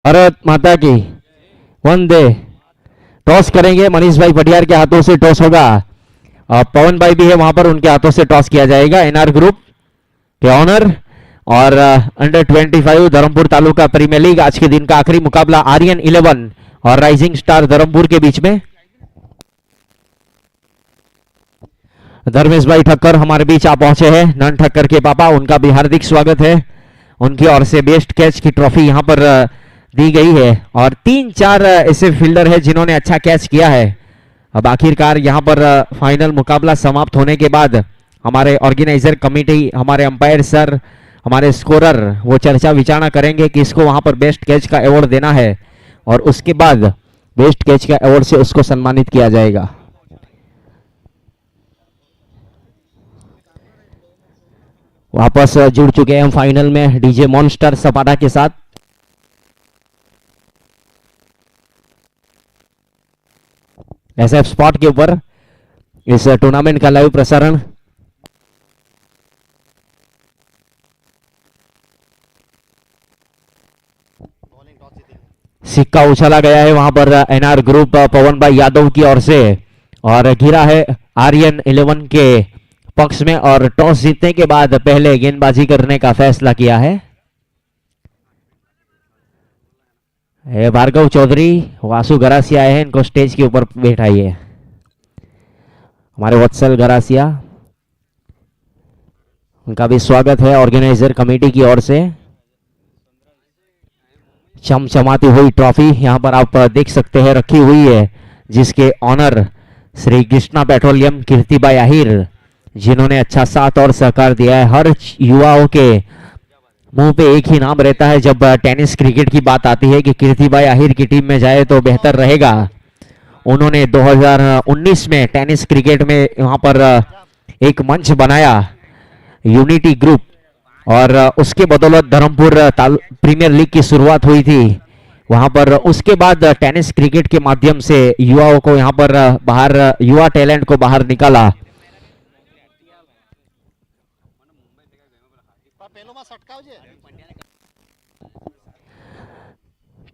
भारत माता की वंदे। टॉस करेंगे मनीष भाई पटियार के हाथों से टॉस होगा। पवन भाई भी है वहां पर, उनके हाथों से टॉस किया जाएगा। एनआर ग्रुप के ऑनर और under 25 Dharampur taluka premier league आज के दिन का आखिरी मुकाबला आर्यन 11 और राइजिंग स्टार धर्मपुर के बीच में। धर्मेश भाई ठक्कर हमारे बीच आ पहुंचे हैं, नन ठक्कर के पापा, उनका भी हार्दिक स्वागत है। उनकी ओर से बेस्ट कैच की ट्रॉफी यहां पर दी गई है और 3-4 ऐसे फील्डर है जिन्होंने अच्छा कैच किया है। अब आखिरकार यहां पर फाइनल मुकाबला समाप्त होने के बाद हमारे ऑर्गेनाइजर कमेटी, हमारे अंपायर सर, हमारे स्कोरर वो चर्चा विचारणा करेंगे कि इसको वहां पर बेस्ट कैच का अवार्ड देना है और उसके बाद बेस्ट कैच का अवार्ड से उसको सम्मानित किया जाएगा। वापस जुड़ चुके हैं हम फाइनल में डीजे मॉन्स्टर सपाटा के साथ। एसएफ स्पॉट के ऊपर इस टूर्नामेंट का लाइव प्रसारण। सिक्का उछाला गया है वहां पर एनआर ग्रुप पवन भाई यादव की ओर से और गिरा है आर्यन 11 के पक्ष में और टॉस जीतने के बाद पहले गेंदबाजी करने का फैसला किया है भार्गव चौधरी। वासु गरासिया आए हैं, इनको स्टेज के ऊपर बैठाइए। हमारे वत्सल गरासिया, उनका भी स्वागत है ऑर्गेनाइजर कमेटी की ओर से। चमचमाती हुई ट्रॉफी यहां पर आप देख सकते हैं रखी हुई है, जिसके ऑनर श्री कृष्णा पेट्रोलियम कीर्तिबाई आहिर, जिन्होंने अच्छा साथ और सहकार दिया है। हर युवाओं के मुंह पे एक ही नाम रहता है जब टेनिस क्रिकेट की बात आती है कि कीर्तिबाई आहिर की टीम में जाए तो बेहतर रहेगा। उन्होंने 2019 में टेनिस क्रिकेट में वहां पर एक मंच बनाया, यूनिटी ग्रुप, और उसके बदौलत धर्मपुर प्रीमियर लीग की शुरुआत हुई थी वहां पर। उसके बाद टेनिस क्रिकेट के माध्यम से युवाओं को यहां पर बाहर, युवा टैलेंट को बाहर निकाला।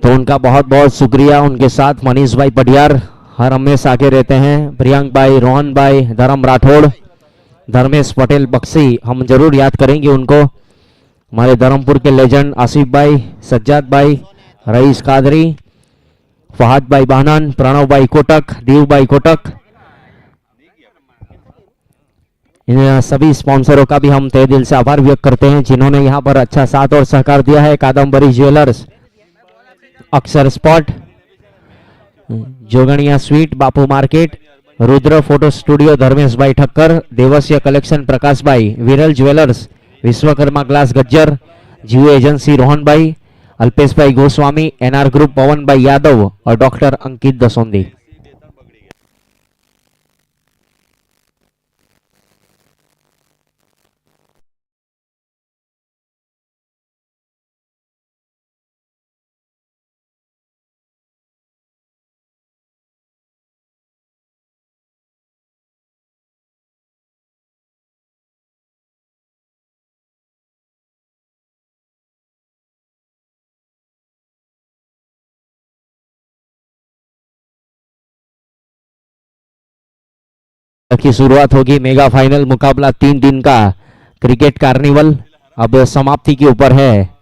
तो उनका बहुत बहुत शुक्रिया। उनके साथ मनीष भाई पटियार हर हमेशा आगे रहते हैं, प्रियंक भाई, रोहन भाई, धर्म राठौड़, धर्मेश पटेल बक्सी, हम जरूर याद करेंगे उनको। हमारे धर्मपुर के लेजेंड आसिफ भाई, सज्जाद भाई, रईस कादरी, फहद भाई बानन, प्रणव भाई कोटक, देव भाई कोटक, इन सभी स्पॉन्सरों का भी हम तहे दिल से आभार व्यक्त करते हैं जिन्होंने यहां पर अच्छा साथ और सहकार दिया है। Kadambari jewellers, Akshar spot, Jogniya sweet, Bapu market, Rudra photo studio Dharmesh bhai Thakkar, Devasya collection Prakash bhai, Viral jewellers, Vishwakarma glass Gajjar, Jio agency Rohan bhai, Alpesh भाई गोस्वामी, एनआर ग्रुप पवन भाई यादव और डॉक्टर अंकित दसोंदी। की शुरुआत होगी मेगा फाइनल मुकाबला 3 दिन का क्रिकेट कार्निवल अब समाप्ति के ऊपर है।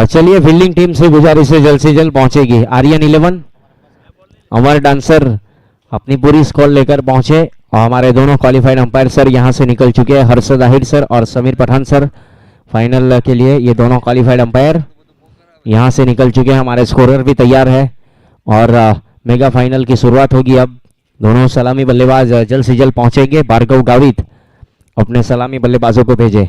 चलिए फील्डिंग टीम से गुजारिश है जल्द से जल्द पहुंचेगी। आर्यन 11 अमर डांसर अपनी पूरी स्क्वाड लेकर पहुंचे और हमारे दोनों क्वालिफाइड अंपायर सर यहाँ से निकल चुके हैं, हर्षद आहिर सर और समीर पठान सर फाइनल के लिए। ये दोनों क्वालिफाइड अंपायर यहाँ से निकल चुके हैं। हमारे स्कोरर भी तैयार है और मेगा फाइनल की शुरुआत होगी अब। दोनों सलामी बल्लेबाज जल्द से जल्द पहुंचेंगे। भार्गव गावित अपने सलामी बल्लेबाजों को भेजे।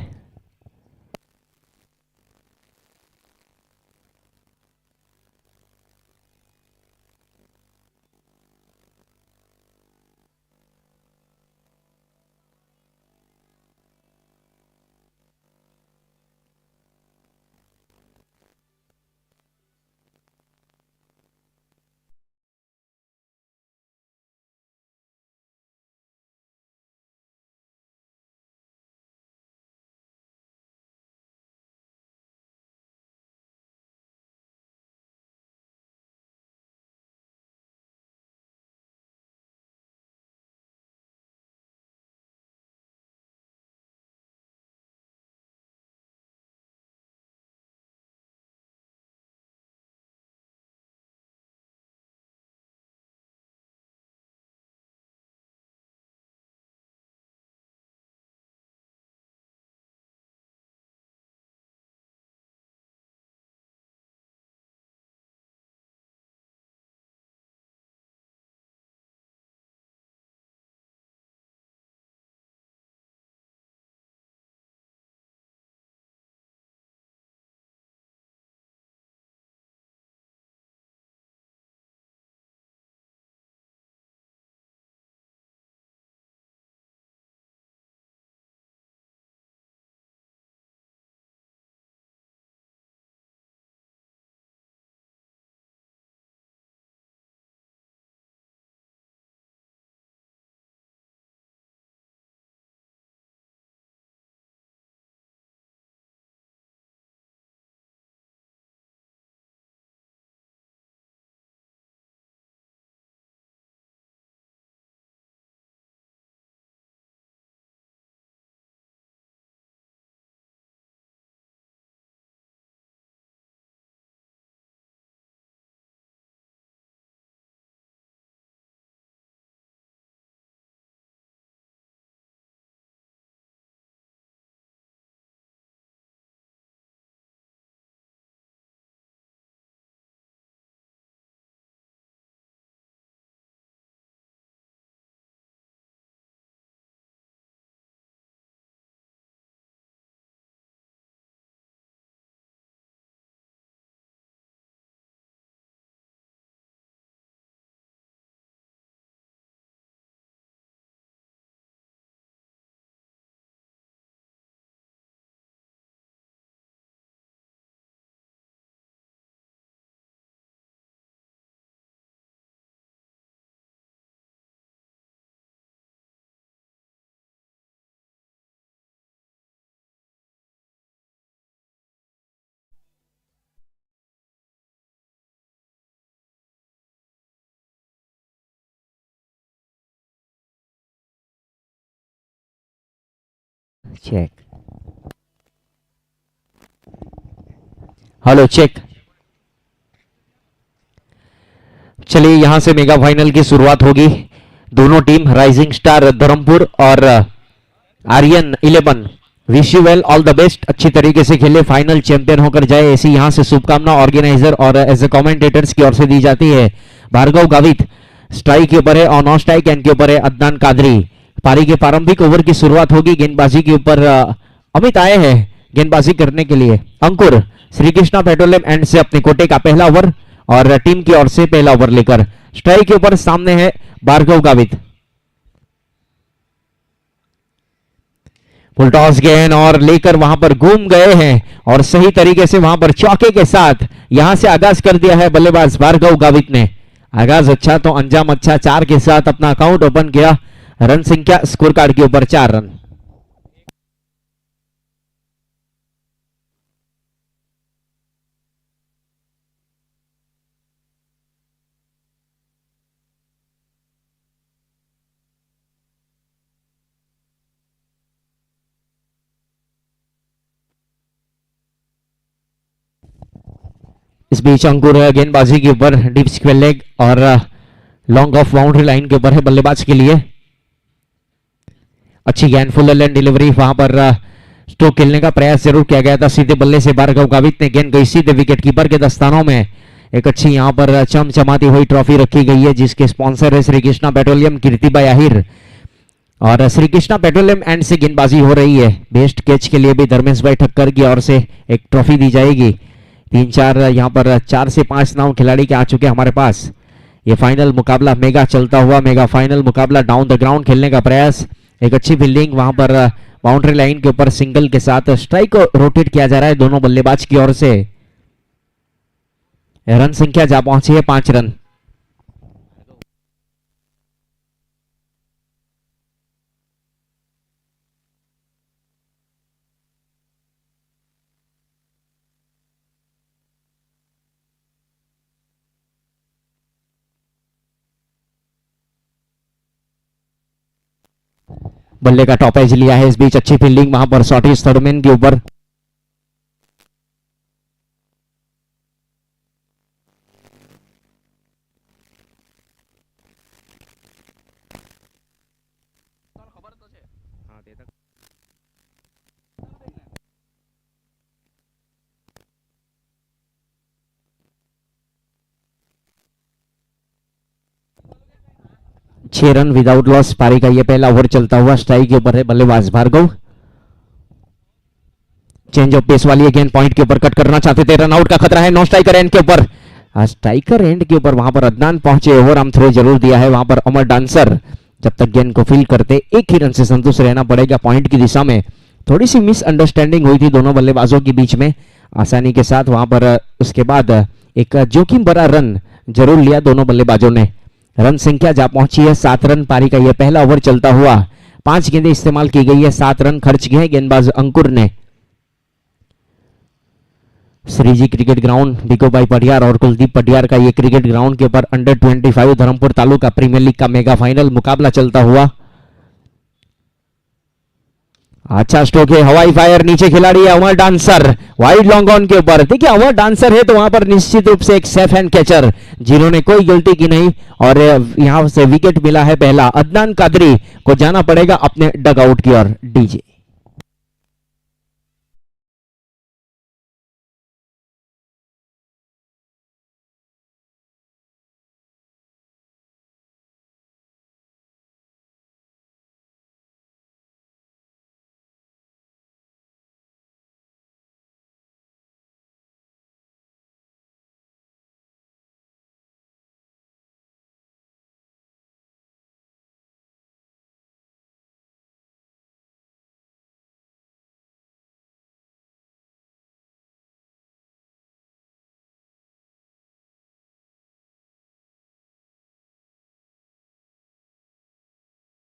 Check, hello check. चलिए यहां से मेगा फाइनल की शुरुआत होगी। दोनों टीम राइजिंग स्टार धर्मपुर और Aryan 11 wish you well, all the best. अच्छी तरीके से खेले, फाइनल चैंपियन होकर जाए, ऐसी यहां से शुभकामना ऑर्गेनाइजर और एज ए कमेंटेटर्स की ओर से दी जाती है। भार्गव गावित स्ट्राइक के ऊपर है और नॉन स्ट्राइक एंड के ऊपर है अदनान कादरी। पारी के प्रारंभिक ओवर की शुरुआत होगी। गेंदबाजी के ऊपर अमित आए हैं गेंदबाजी करने के लिए। अंकुर श्री कृष्णा पेट्रोलियम एंड से अपने कोटे का पहला ओवर और टीम की ओर से पहला ओवर लेकर स्ट्राइक के ऊपर सामने है भार्गव गावित। फुल टॉस गेंद और लेकर वहां पर घूम गए हैं और सही तरीके से वहां पर चौके के साथ यहां से आगाज कर दिया है बल्लेबाज भार्गव गावित ने। आगाज अच्छा तो अंजाम अच्छा, 4 के साथ अपना अकाउंट ओपन किया। रन संख्या स्कोर कार्ड के ऊपर 4 रन। इस बीच अंकुर गेंदबाजी के ऊपर डीप स्क्वेयर लेग और लॉन्ग ऑफ बाउंड्री लाइन के ऊपर है बल्लेबाज के लिए। अच्छी गेंद फुल लेन डिलीवरी, वहां पर स्ट्रोक खेलने का प्रयास जरूर किया गया था, सीधे बल्ले से भार्गव गावित ने गेंद गई सीधे विकेट कीपर के दस्तानों में। एक अच्छी यहां पर चमचमाती हुई ट्रॉफी रखी गई है जिसके स्पॉन्सर है श्री कृष्णा पेट्रोलियम कीर्तिबाई आहिर, और श्री कृष्णा पेट्रोलियम एंड से गेंदबाजी हो रही है। बेस्ट कैच के लिए भी धर्मेश भाई ठक्कर की ओर से एक ट्रॉफी दी जाएगी। 3-4 यहां पर 4 से 5 नाम खिलाड़ी के आ चुके हैं हमारे पास। ये फाइनल मुकाबला मेगा चलता हुआ मेगा फाइनल मुकाबला डाउन द ग्राउंड खेलने का प्रयास। एक अच्छी फील्डिंग, वहां पर बाउंड्री लाइन के ऊपर सिंगल के साथ स्ट्राइक को रोटेट किया जा रहा है दोनों बल्लेबाज की ओर से। रन संख्या जा पहुंची है 5 रन। बल्ले का टॉप एज लिया है इस बीच, अच्छी फील्डिंग, वहां पर शॉर्टेज थर्डमैन के ऊपर। छह रन विदाउट लॉस पारी का ये पहला ओवर चलता हुआ। स्ट्राइक के ऊपर है बल्लेबाज भार्गव। चेंज ऑफ पेस वाली गेंद पॉइंट के ऊपर कट करना चाहते थे, रन आउट का खतरा है। नॉन स्ट्राइकर एंड के ऊपर, स्ट्राइकर एंड के ऊपर वहां पर अदनान पहुंचे, ओवर आर्म थ्रो जरूर दिया है वहां पर अमर डांसर। जब तक गेंद को फील्ड करते एक ही रन से संतुष्ट रहना पड़ेगा पॉइंट की दिशा में। थोड़ी सी मिसअंडरस्टैंडिंग हुई थी दोनों बल्लेबाजों के बीच में, आसानी के साथ वहां पर उसके बाद एक जोखिम भरा रन जरूर लिया दोनों बल्लेबाजों ने। रन संख्या जा पहुंची है 7 रन पारी का यह पहला ओवर चलता हुआ। 5 गेंदें इस्तेमाल की गई है, 7 रन खर्च किए हैं गेंदबाज अंकुर ने। श्रीजी क्रिकेट ग्राउंड भिकोबाई पटियार और कुलदीप पटियार का ये क्रिकेट ग्राउंड के ऊपर under 25 Dharampur taluka premier league का मेगा फाइनल मुकाबला चलता हुआ। अच्छा स्ट्रोक है, हवाई फायर, नीचे खिलाड़ी है अमर डांसर, वाइड लॉन्ग ऑन के ऊपर। देखिए अमर डांसर है तो वहां पर निश्चित रूप से एक सेफ हैंड कैचर जिन्होंने कोई गलती की नहीं, और यहां से विकेट मिला है पहला। अदनान कादरी को जाना पड़ेगा अपने डग आउट की ओर। डीजे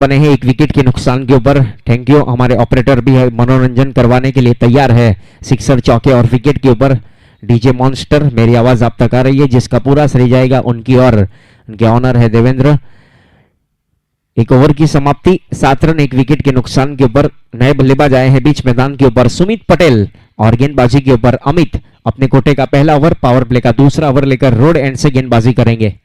बने हैं एक विकेट के नुकसान के ऊपर। थैंक यू, हमारे ऑपरेटर भी है मनोरंजन करवाने के लिए तैयार है। सिक्सर चौके और विकेट के ऊपर डीजे मॉन्स्टर, मेरी आवाज आप तक आ रही है, जिसका पूरा श्रेय जाएगा उनकी और उनके ऑनर है देवेंद्र। एक ओवर की समाप्ति, 7 रन 1 विकेट के नुकसान के ऊपर। नए बल्लेबाज आए हैं बीच मैदान के ऊपर, सुमित पटेल, और गेंदबाजी के ऊपर अमित अपने कोटे का पहला ओवर, पावर प्ले का दूसरा ओवर लेकर रोड एंड से गेंदबाजी करेंगे।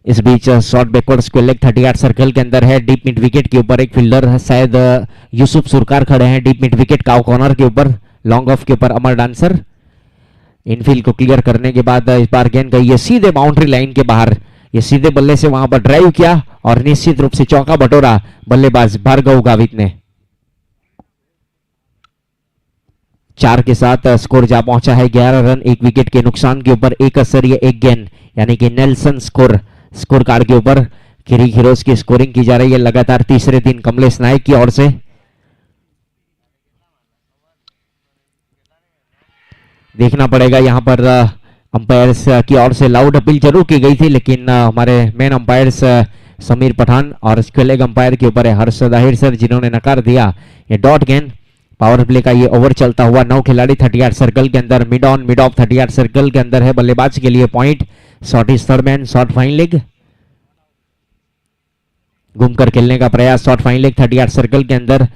इस बीच short backward square leg 38 circle के अंदर है, डीप मिड विकेट के ऊपर एक फील्डर है, शायद यूसुफ सुरकार खड़े हैं deep mid wicket cow corner के ऊपर। लॉन्ग ऑफ के ऊपर अमर डांसर, इनफील्ड को क्लियर करने के बाद इस बार गेंद गई है सीधे बाउंड्री लाइन के बाहर। ये सीधे बल्ले से वहां पर ड्राइव किया और निश्चित रूप से चौका बटोरा बल्लेबाज भार्गव गावित ने। 4 के साथ स्कोर जा पहुंचा है 11 रन 1 विकेट के नुकसान के ऊपर। एक असरिया 1 गेंद, यानी कि नेल्सन स्कोर कार्ड के ऊपर किरी खिरोज की स्कोरिंग की जा रही है लगातार तीसरे दिन कमलेश नायक की ओर से। देखना पड़ेगा यहां पर अंपायर्स की ओर से लाउड अपील जरूर की गई थी, लेकिन हमारे मेन अंपायर्स समीर पठान और स्क्वेयर लेग अंपायर के ऊपर है हर्षद आहिर सर, जिन्होंने नकार दिया। ये डॉट गेंद, पावर प्ले का ये ओवर चलता हुआ। 9 खिलाड़ी 38 सर्कल के अंदर, mid on mid of 38 circle के अंदर है। बल्लेबाज के लिए point, shot is third man, shot fine leg, घूमकर खेलने का प्रयास। शॉट फाइन लेग 38 सर्कल के अंदर,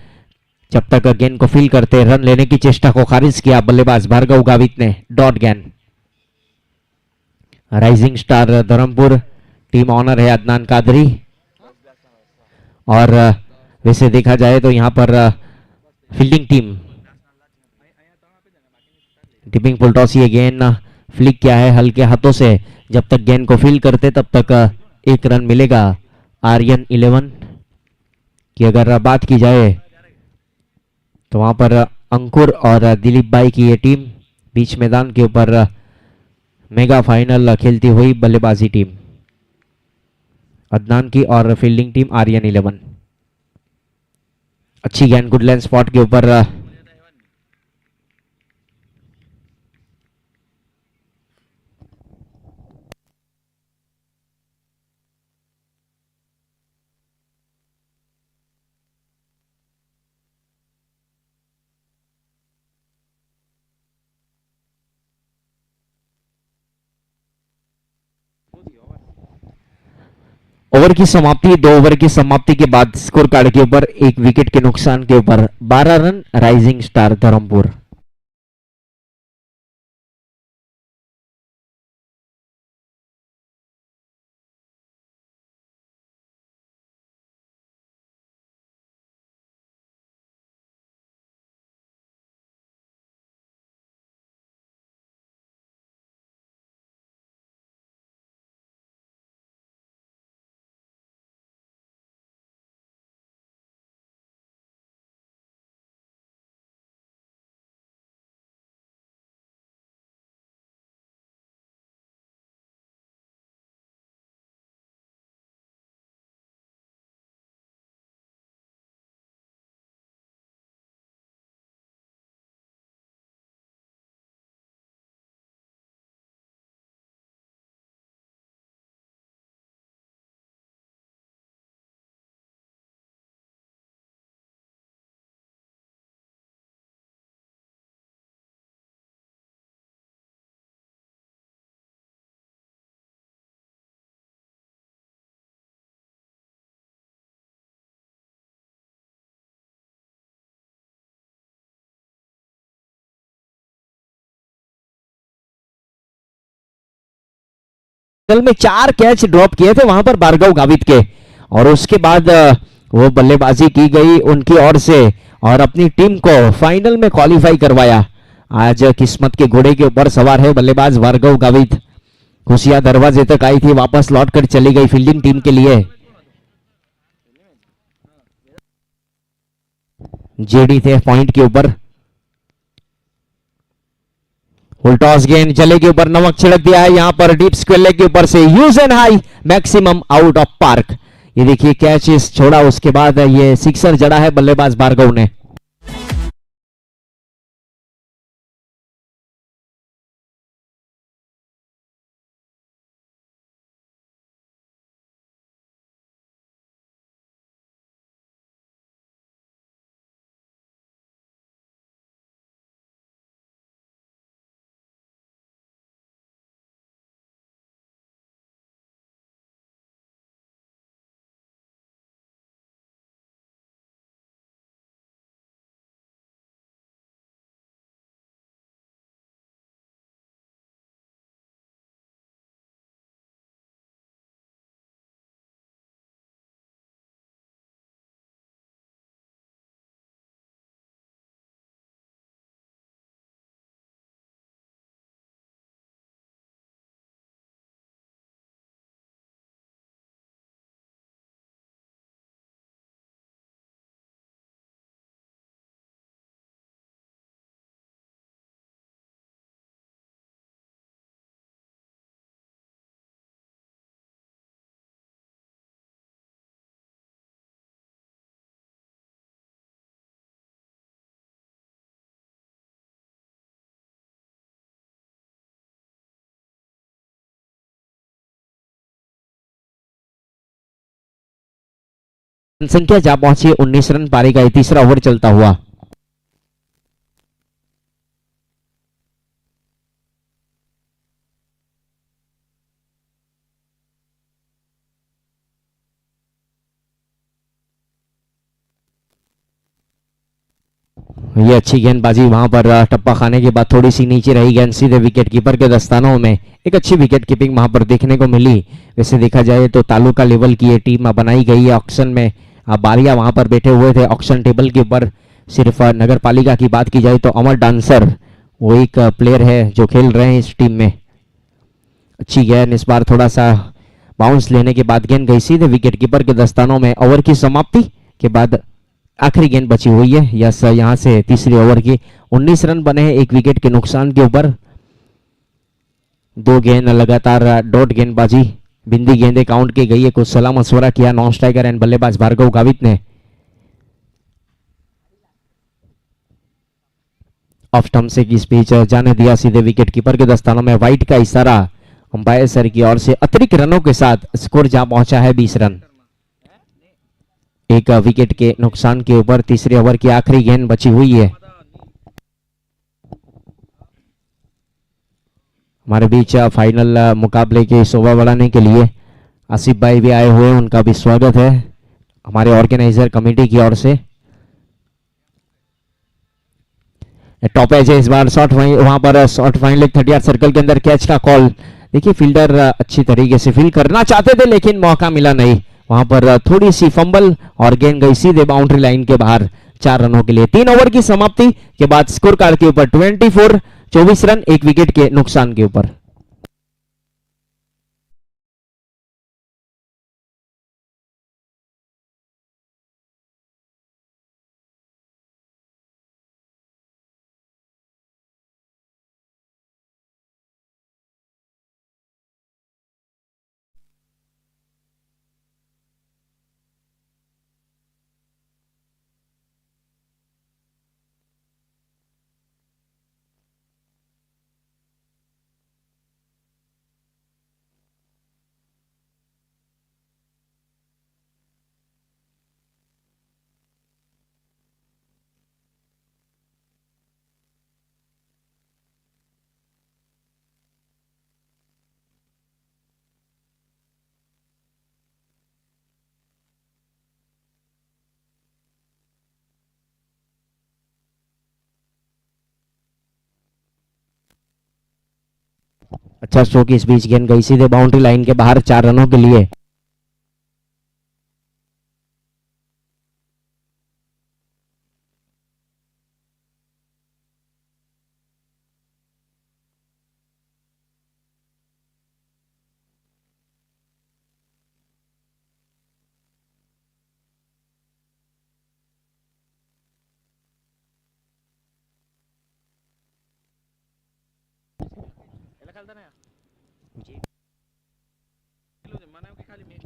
जब तक गेंद को फील करते रन लेने की चेष्टा को खारिज किया बल्लेबाज भार्गव गावित ने। डॉट गेंद, rising star Dharampur, team owner है अदनान कादरी। और वैसे देखा जाए तो यहाँ पर fielding team dipping full toss, ये गेंद फ्लिक किया है हल्के हाथों से। जब तक गेंद को फील करते तब तक 1 रन मिलेगा आर्यन 11 की। अगर बात की जाए तो वहां पर अंकुर और दिलीप भाई की ये टीम बीच मैदान के ऊपर मेगा फाइनल खेलती हुई बल्लेबाजी टीम अदनान की और फील्डिंग टीम आर्यन 11। अच्छी गेंद गुड लेंथ स्पॉट के ऊपर ओवर की समाप्ति, 2 ओवर की समाप्ति के बाद स्कोर कार्ड के ऊपर 1 विकेट के नुकसान के ऊपर 12 रन राइजिंग स्टार धर्मपुर। में 4 कैच ड्रॉप किए थे वहां पर भार्गव गावित के, और उसके बाद वो बल्लेबाजी की गई उनकी ओर से और अपनी टीम को फाइनल में क्वालिफाई करवाया। आज किस्मत के घोड़े के ऊपर सवार है बल्लेबाज भार्गव गावित। खुशियां दरवाजे तक आई थी, वापस लौटकर चली गई फील्डिंग टीम के लिए। जेडी थे पॉइंट के ऊपर, टॉस गेंद चले के ऊपर नमक छिड़क दिया है यहां पर डीप स्क्वेयर के ऊपर से use and high maximum out of park. ये देखिए कैच छोड़ा, उसके बाद ये सिक्सर जड़ा है बल्लेबाज भार्गव ने। संख्या जा पहुंची 19 रन पारी का तीसरा ओवर चलता हुआ। ये अच्छी गेंदबाजी वहां पर टप्पा खाने के बाद थोड़ी सी नीचे रही गेंद सीधे विकेट कीपर के दस्तानों में। एक अच्छी विकेट कीपिंग वहां पर देखने को मिली। वैसे देखा जाए तो तालुका लेवल की ये टीम बनाई गई है ऑक्शन में बारिया वहां पर बैठे हुए थे ऑक्शन टेबल के ऊपर। सिर्फ नगर पालिका की बात की जाए तो अमर डांसर वो एक प्लेयर है जो खेल रहे हैं इस टीम में। अच्छी गेंद, इस बार थोड़ा सा बाउंस लेने के बाद गेंद गई सीधे विकेट कीपर के दस्तानों में। ओवर की समाप्ति के बाद आखिरी गेंद बची हुई है। यस, यहां से तीसरी ओवर की 19 रन बने हैं एक विकेट के नुकसान के ऊपर। दो गेंद लगातार डॉट गेंदबाजी, बिंदी गेंदें काउंट की गई है। कुछ सलाह मशवरा किया नॉन स्ट्राइकर एंड बल्लेबाज भार्गव गावित ने। ऑफ स्टंप से की स्पीच जाने दिया सीधे विकेट कीपर के दस्तानों में। वाइट का इशारा अंपायर सर की ओर से। अतिरिक्त रनों के साथ स्कोर जा पहुंचा है 20 रन एक विकेट के नुकसान के ऊपर। तीसरे ओवर की आखिरी गेंद बची हुई है। हमारे बीच फाइनल मुकाबले के शोभा बढ़ाने के लिए आसिफ भाई भी आए हुए हैं, उनका भी स्वागत है हमारे ऑर्गेनाइजर कमेटी की ओर से। टॉप एज है इस बार, शॉट वहां पर शॉट फाइन लेग 30 सर्कल के अंदर कैच का कॉल। देखिए फील्डर अच्छी तरीके से फील्ड करना चाहते थे लेकिन मौका मिला नहीं। वहां पर थोड़ी सी फंबल और गेंद गई सीधे बाउंड्री लाइन के बाहर 4 रनों के लिए। 3 ओवर की समाप्ति के बाद स्कोर कार्ड के ऊपर 24 रन एक विकेट के नुकसान के ऊपर। अच्छा स्ट्रोक की इस बीच गेंद गई सीधे बाउंड्री लाइन के बाहर 4 रनों के लिए।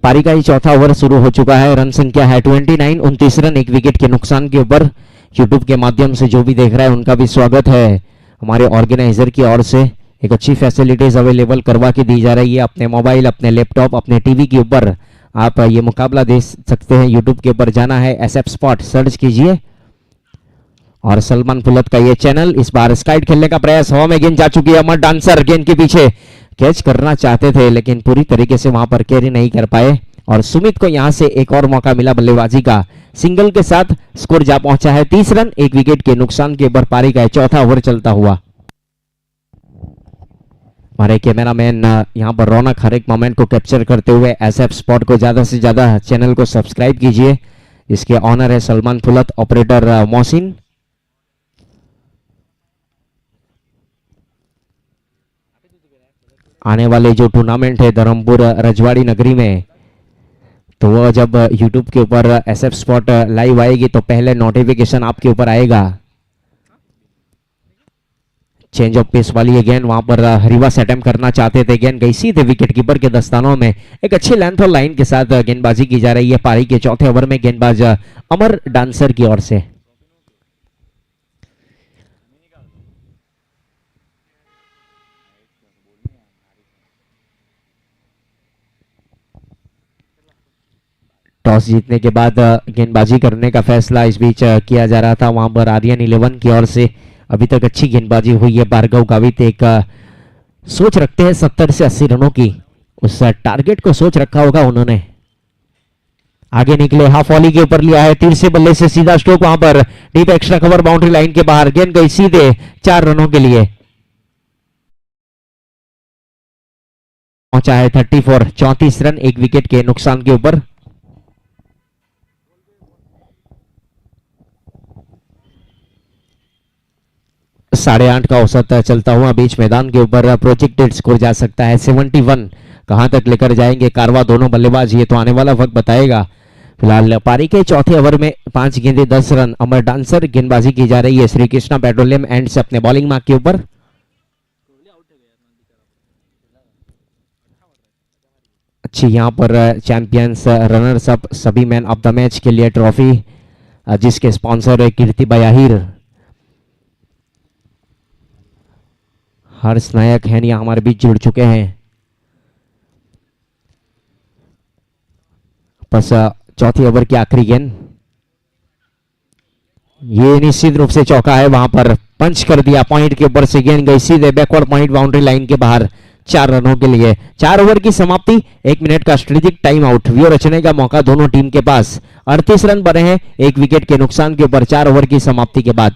पारी का ही चौथा ओवर शुरू हो चुका है। रन संख्या है 29, 29 रन एक विकेट के नुकसान के ऊपर। यूट्यूब के माध्यम से जो भी देख रहा है उनका भी स्वागत है हमारे ऑर्गेनाइजर की ओर से। एक अच्छी फैसिलिटीज अवेलेबल करवा के दी जा रही है। अपने मोबाइल, अपने लैपटॉप, अपने टीवी के ऊपर आप ये मुकाबला देख सकते हैं। यूट्यूब के ऊपर जाना है, SF स्पॉट सर्च कीजिए और सलमान पुलत का ये चैनल। इस बार स्काइड खेलने का प्रयास, हवा में गेंद जा चुकी है। अमर डांसर गेंद के पीछे कैच करना चाहते थे लेकिन पूरी तरीके से वहां पर कैरी नहीं कर पाए और सुमित को यहां से एक और मौका मिला बल्लेबाजी का। सिंगल के साथ स्कोर जा पहुंचा है 30 रन एक विकेट के नुकसान के ऊपर। पारी का चौथा ओवर चलता हुआ। हमारे कैमरामैन यहां पर रौनक हर एक मोमेंट को कैप्चर करते हुए SF स्पॉट को ज्यादा से ज्यादा चैनल को सब्सक्राइब कीजिए। इसके ऑनर है सलमान पुलत, ऑपरेटर मोहसिन। आने वाले जो टूर्नामेंट है धर्मपुर रजवाड़ी नगरी में, तो वो जब YouTube के ऊपर SF स्पॉट लाइव आएगी तो पहले नोटिफिकेशन आपके ऊपर आएगा। चेंज ऑफ पेस वाली गेंद वहां पर रिवर्स अटेम्प्ट करना चाहते थे, गेंद गई सीधे विकेट कीपर के दस्तानों में। एक अच्छी लेंथ और लाइन के साथ गेंदबाजी की जा रही है पारी के चौथे ओवर में। गेंदबाज अमर डांसर की ओर से। टॉस जीतने के बाद गेंदबाजी करने का फैसला इस बीच किया जा रहा था वहां पर आर्यन 11 की ओर से। अभी तक अच्छी गेंदबाजी हुई है। भार्गव गावित एक सोच रखते हैं 70 से 80 रनों की, उस टारगेट को सोच रखा होगा उन्होंने। आगे निकले, हाफ वॉली के ऊपर लिया है, तीर से बल्ले से सीधा स्ट्रोक वहां पर deep extra cover boundary line के बाहर। गेंद गई सीधे 4 रनों के लिए। पहुंचा है 34 रन एक विकेट के नुकसान के ऊपर। 8.5 का औसत चलता हुआ बीच मैदान के ऊपर प्रोजेक्टेड स्कोर जा सकता है 71। कहां तक लेकर जाएंगे कारवा दोनों बल्लेबाज, ये तो आने वाला वक्त बताएगा। फिलहाल पारी के चौथे ओवर में 5 गेंदे 10 रन अमर डांसर गेंदबाजी की जा रही है श्री कृष्णा पेट्रोलियम एंड से अपने बॉलिंग मार्क के ऊपर। अच्छी यहां पर चैंपियंस रनर्स अप सभी मैन ऑफ द मैच के लिए ट्रॉफी, जिसके स्पॉन्सर है कीर्तिबाई आहिर। हर्ष नायक है यहाँ हमारे बीच जुड़ चुके हैं। बस चौथी ओवर की आखिरी गेंद, ये निश्चित रूप से चौका है, वहां पर पंच कर दिया, पॉइंट के ऊपर से गेंद गई सीधे बैकवर्ड पॉइंट बाउंड्री लाइन के बाहर 4 रनों के लिए। 4 ओवर की समाप्ति, 1 मिनट का स्ट्रेटेजिक टाइम आउट, व्यू रचने का मौका दोनों टीम के पास। 38 रन बने हैं 1 विकेट के नुकसान के ऊपर 4 ओवर की समाप्ति के बाद।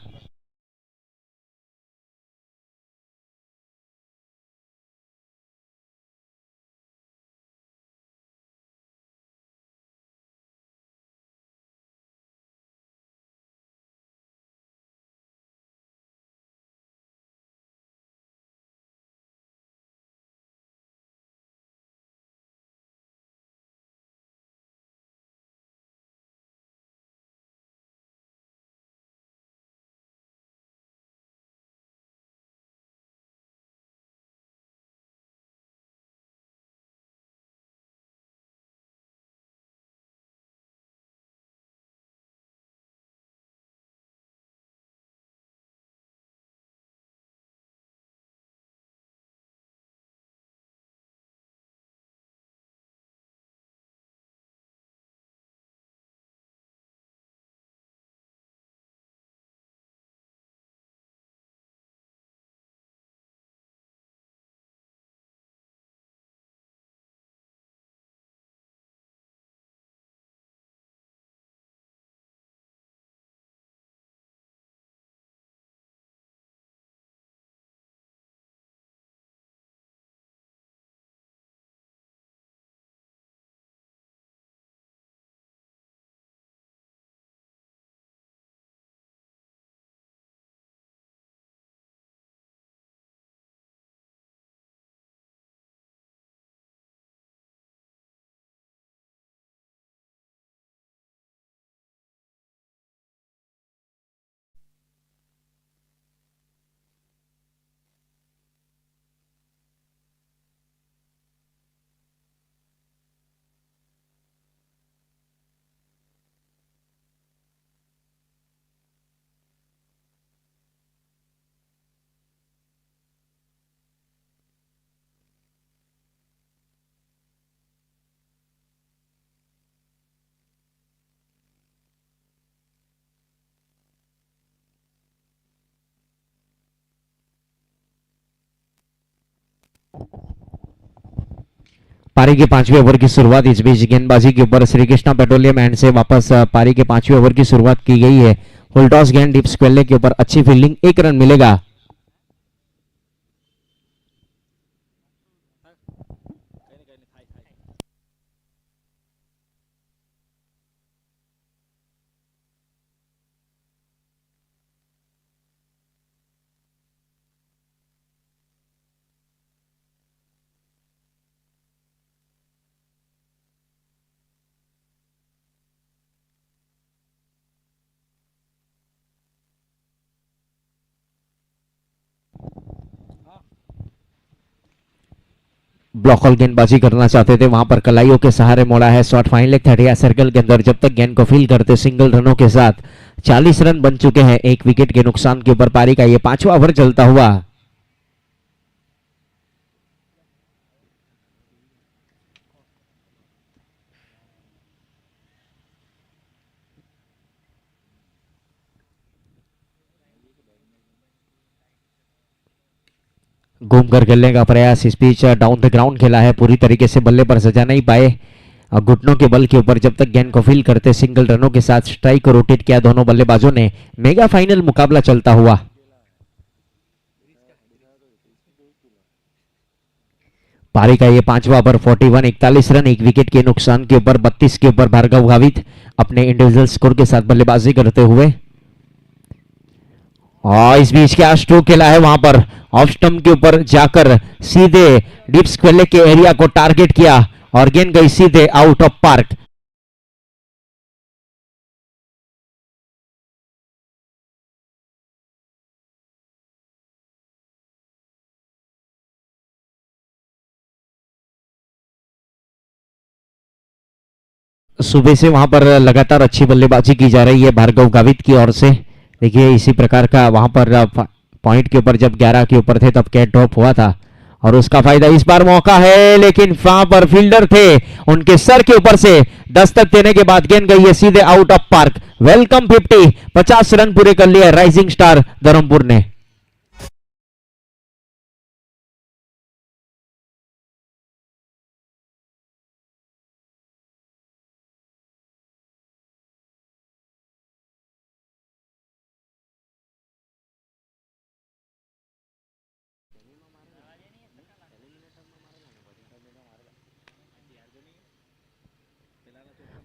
पारी के 5वें ओवर की शुरुआत, इस बीच गेंदबाजी के ऊपर श्री कृष्णा पेट्रोलियम एंड से वापस पारी के 5वें ओवर की शुरुआत की गई है। फुल टॉस गेंद डीप स्क्वेल्ले के ऊपर अच्छी फील्डिंग, 1 रन मिलेगा। ब्लॉकल गेंदबाजी करना चाहते थे, वहां पर कलाइयों के सहारे मोड़ा है शॉट फाइन लेग 30 सर्कल के अंदर, जब तक गेंद को फील करते सिंगल रनों के साथ 40 रन बन चुके हैं 1 विकेट के नुकसान के ऊपर। पारी का ये 5वां ओवर चलता हुआ। घूम कर खेलने का प्रयास, इस बीच डाउन द ग्राउंड खेला है, पूरी तरीके से बल्ले पर सजा नहीं पाए घुटनों के बल के ऊपर, जब तक गेंद को फील करते सिंगल रनों के साथ स्ट्राइक को रोटेट किया दोनों बल्लेबाजों ने। मेगा फाइनल मुकाबला चलता हुआ। पारी का ये 5वां ओवर 41, 41 रन 1 विकेट के नुकसान के ऊपर। 32 के ऊपर भार्गव गावित अपने इंडिविजुअल स्कोर के साथ बल्लेबाजी करते हुए। और इस बीच क्या स्ट्रोक खेला है वहां पर ऑफ स्टंप के ऊपर जाकर सीधे डीप स्क्वेयर के एरिया को टारगेट किया और गेंद गई सीधे आउट ऑफ पार्क। सुबह से वहां पर लगातार अच्छी बल्लेबाजी की जा रही है भार्गव गावित की ओर से। देखिए इसी प्रकार का वहां पर पॉइंट के ऊपर जब 11 के ऊपर थे तब कैच ड्रॉप हुआ था और उसका फायदा इस बार मौका है, लेकिन वहां पर फील्डर थे उनके सर के ऊपर से दस्तक देने के बाद गेंद गई है सीधे out of park. Welcome 50, 50 run पूरे कर लिए राइजिंग स्टार धर्मपुर ने।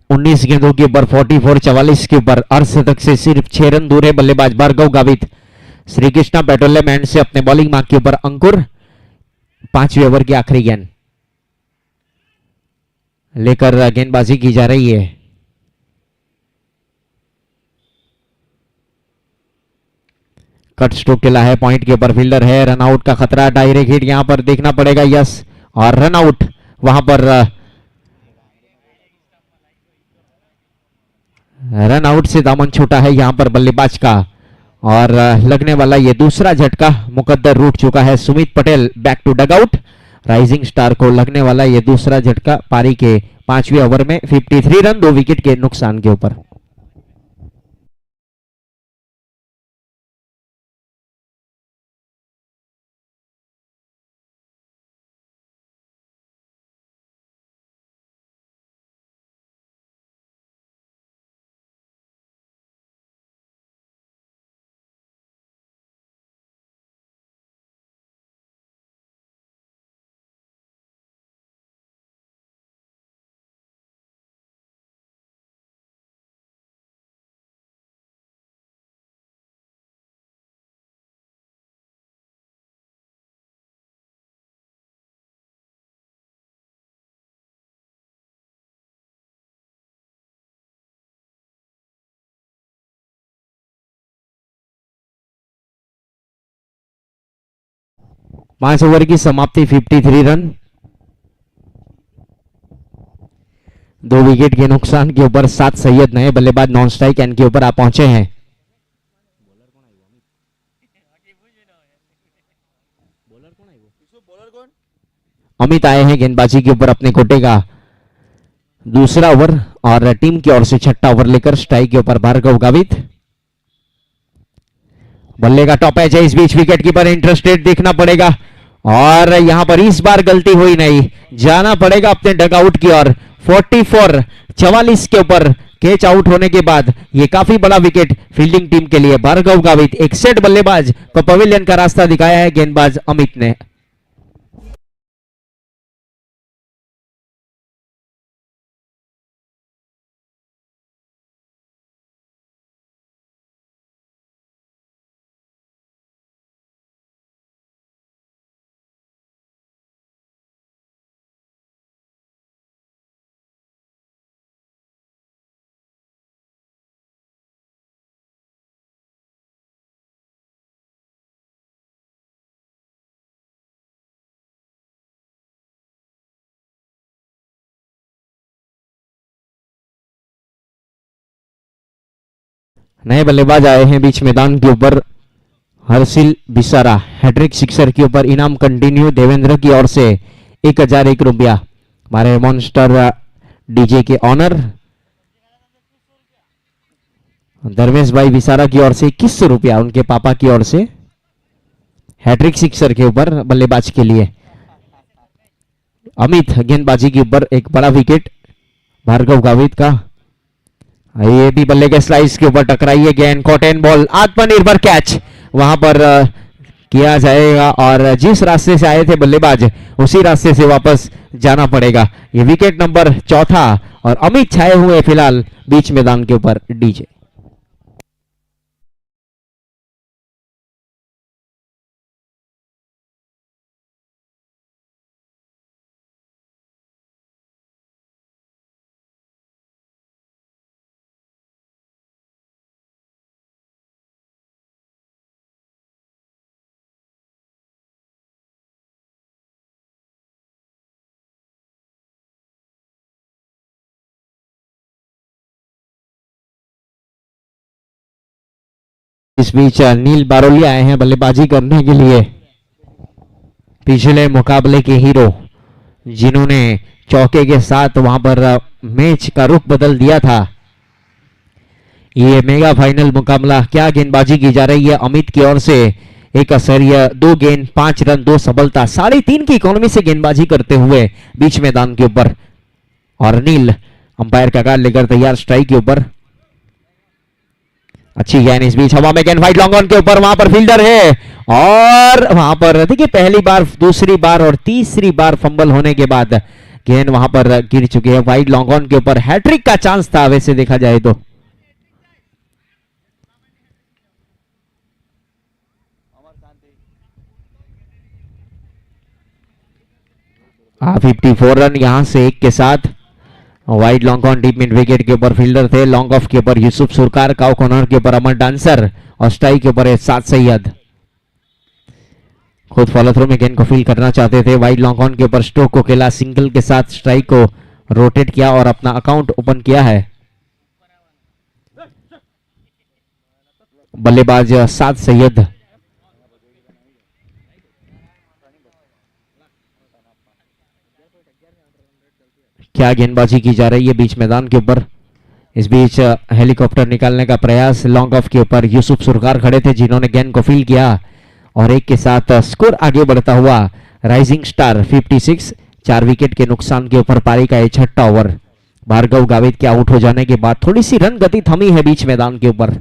उन्नीस गेंदों के ऊपर 44, 44 के ऊपर अर्धशतक से सिर्फ 6 रन दूर है बल्लेबाज भार्गव गावित। श्री कृष्णा पेट्रोलियम एंड से अपने बॉलिंग मार्क के ऊपर अंकुर 5वें ओवर की आखिरी गेंद लेकर गेंदबाजी की जा रही है। कट स्ट्रोक खेला है, पॉइंट के ऊपर फील्डर है, रन आउट का खतरा, डायरेक्ट हिट यहां पर देखना पड़ेगा, यस, और रन आउट। वहां पर रन आउट से दामन छोटा है यहां पर बल्लेबाज का और लगने वाला ये दूसरा झटका मुकद्दर रूट चुका है Sumit Patel back to dugout. Rising star को लगने वाला ये दूसरा झटका पारी के 5वें ओवर में 53 रन 2 विकेट के नुकसान के ऊपर। पांच ओवर की समाप्ति 53 रन 2 विकेट के नुकसान के ऊपर। 7 सैयद नए बल्लेबाज नॉन स्ट्राइक एंड के ऊपर आप पहुंचे हैं। अमित आए हैं गेंदबाजी के ऊपर अपने कोटे का दूसरा ओवर और टीम की ओर से छठा ओवर लेकर स्ट्राइक के ऊपर भार्गव गावित। बल्ले का टॉप एज है, इस बीच विकेट कीपर इंटरेस्टेड देखना पड़ेगा और यहां पर इस बार गलती हुई नहीं, जाना पड़ेगा अपने डगआउट की ओर। 44, 44 के ऊपर कैच आउट होने के बाद ये काफी बड़ा विकेट फील्डिंग टीम के लिए। भार्गव गावित एक सेट बल्लेबाज को पवेलियन का रास्ता दिखाया है गेंदबाज अमित ने। नए बल्लेबाज आए हैं बीच मैदान के ऊपर। हर्षिल बिसारा हैट्रिक सिक्सर के ऊपर इनाम कंटिन्यू देवेंद्र की ओर से 1001 रुपया हमारे मॉन्स्टर डीजे के ऑनर धर्मेश भाई बिसारा की ओर से 2100 रुपया उनके पापा की ओर से हैट्रिक सिक्सर के ऊपर बल्लेबाज के लिए। अमित गेंदबाजी के ऊपर एक बड़ा विकेट भार्गव गावित का। ये भी बल्ले के स्लाइस के ऊपर टकराई है गेंद, कॉटन बॉल, आत्मनिर्भर कैच वहां पर किया जाएगा और जिस रास्ते से आए थे बल्लेबाज उसी रास्ते से वापस जाना पड़ेगा। ये विकेट नंबर 4 और अमित छाए हुए फिलहाल बीच मैदान के ऊपर डीजे। इस बीच नील बारोली आए हैं बल्लेबाजी करने के लिए, पिछले मुकाबले के हीरो, जिन्होंने चौके के साथ वहां पर मैच का रुख बदल दिया था। ये मेगा फाइनल मुकाबला, क्या गेंदबाजी की जा रही है अमित की ओर से। एक असरिया 2 गेंद 5 रन 2 सफलता, 3.5 की इकोनॉमी से गेंदबाजी करते हुए बीच मैदान के ऊपर, और नील अंपायर का कार्ड लेकर तैयार स्ट्राइक के ऊपर। अच्छी गेंद इस बीच हवा में, गेंद वाइड लॉन्ग ऑन के ऊपर, वहां पर फील्डर है, और वहां पर देखिए पहली बार, दूसरी बार और तीसरी बार फंबल होने के बाद गेंद वहां पर गिर चुकी है वाइड लॉन्ग ऑन के ऊपर। हैट्रिक का चांस था वैसे देखा जाए तो। 54 रन यहां से एक के साथ। Wide long on deep mid wicket के ऊपर फील्डर थे, लॉन्ग ऑफ के ऊपर यूसुफ सुरकार, काउ कॉर्नर के ऊपर अमर डांसर, और स्ट्राइक के ऊपर साद सैयद। खुद फॉलो थ्रू में गेंद को फील करना चाहते थे, वाइड लॉन्ग ऑन के ऊपर स्ट्रोक को खेला, सिंगल के साथ स्ट्राइक को रोटेट किया और अपना अकाउंट ओपन किया है। बल्लेबाज साद सैयद। क्या गेंदबाजी की जा रही है बीच मैदान के ऊपर। इस बीच हेलीकॉप्टर निकालने का प्रयास, लॉन्ग ऑफ के ऊपर यूसुफ सुरकार खड़े थे जिन्होंने गेंद को फील किया, और एक के साथ स्कोर आगे बढ़ता हुआ राइजिंग स्टार 56, 4 विकेट के नुकसान के ऊपर पारी का 6ठा ओवर। भार्गव गावित के आउट हो जाने के बाद थोड़ी सी रन गति थमी है बीच मैदान के ऊपर।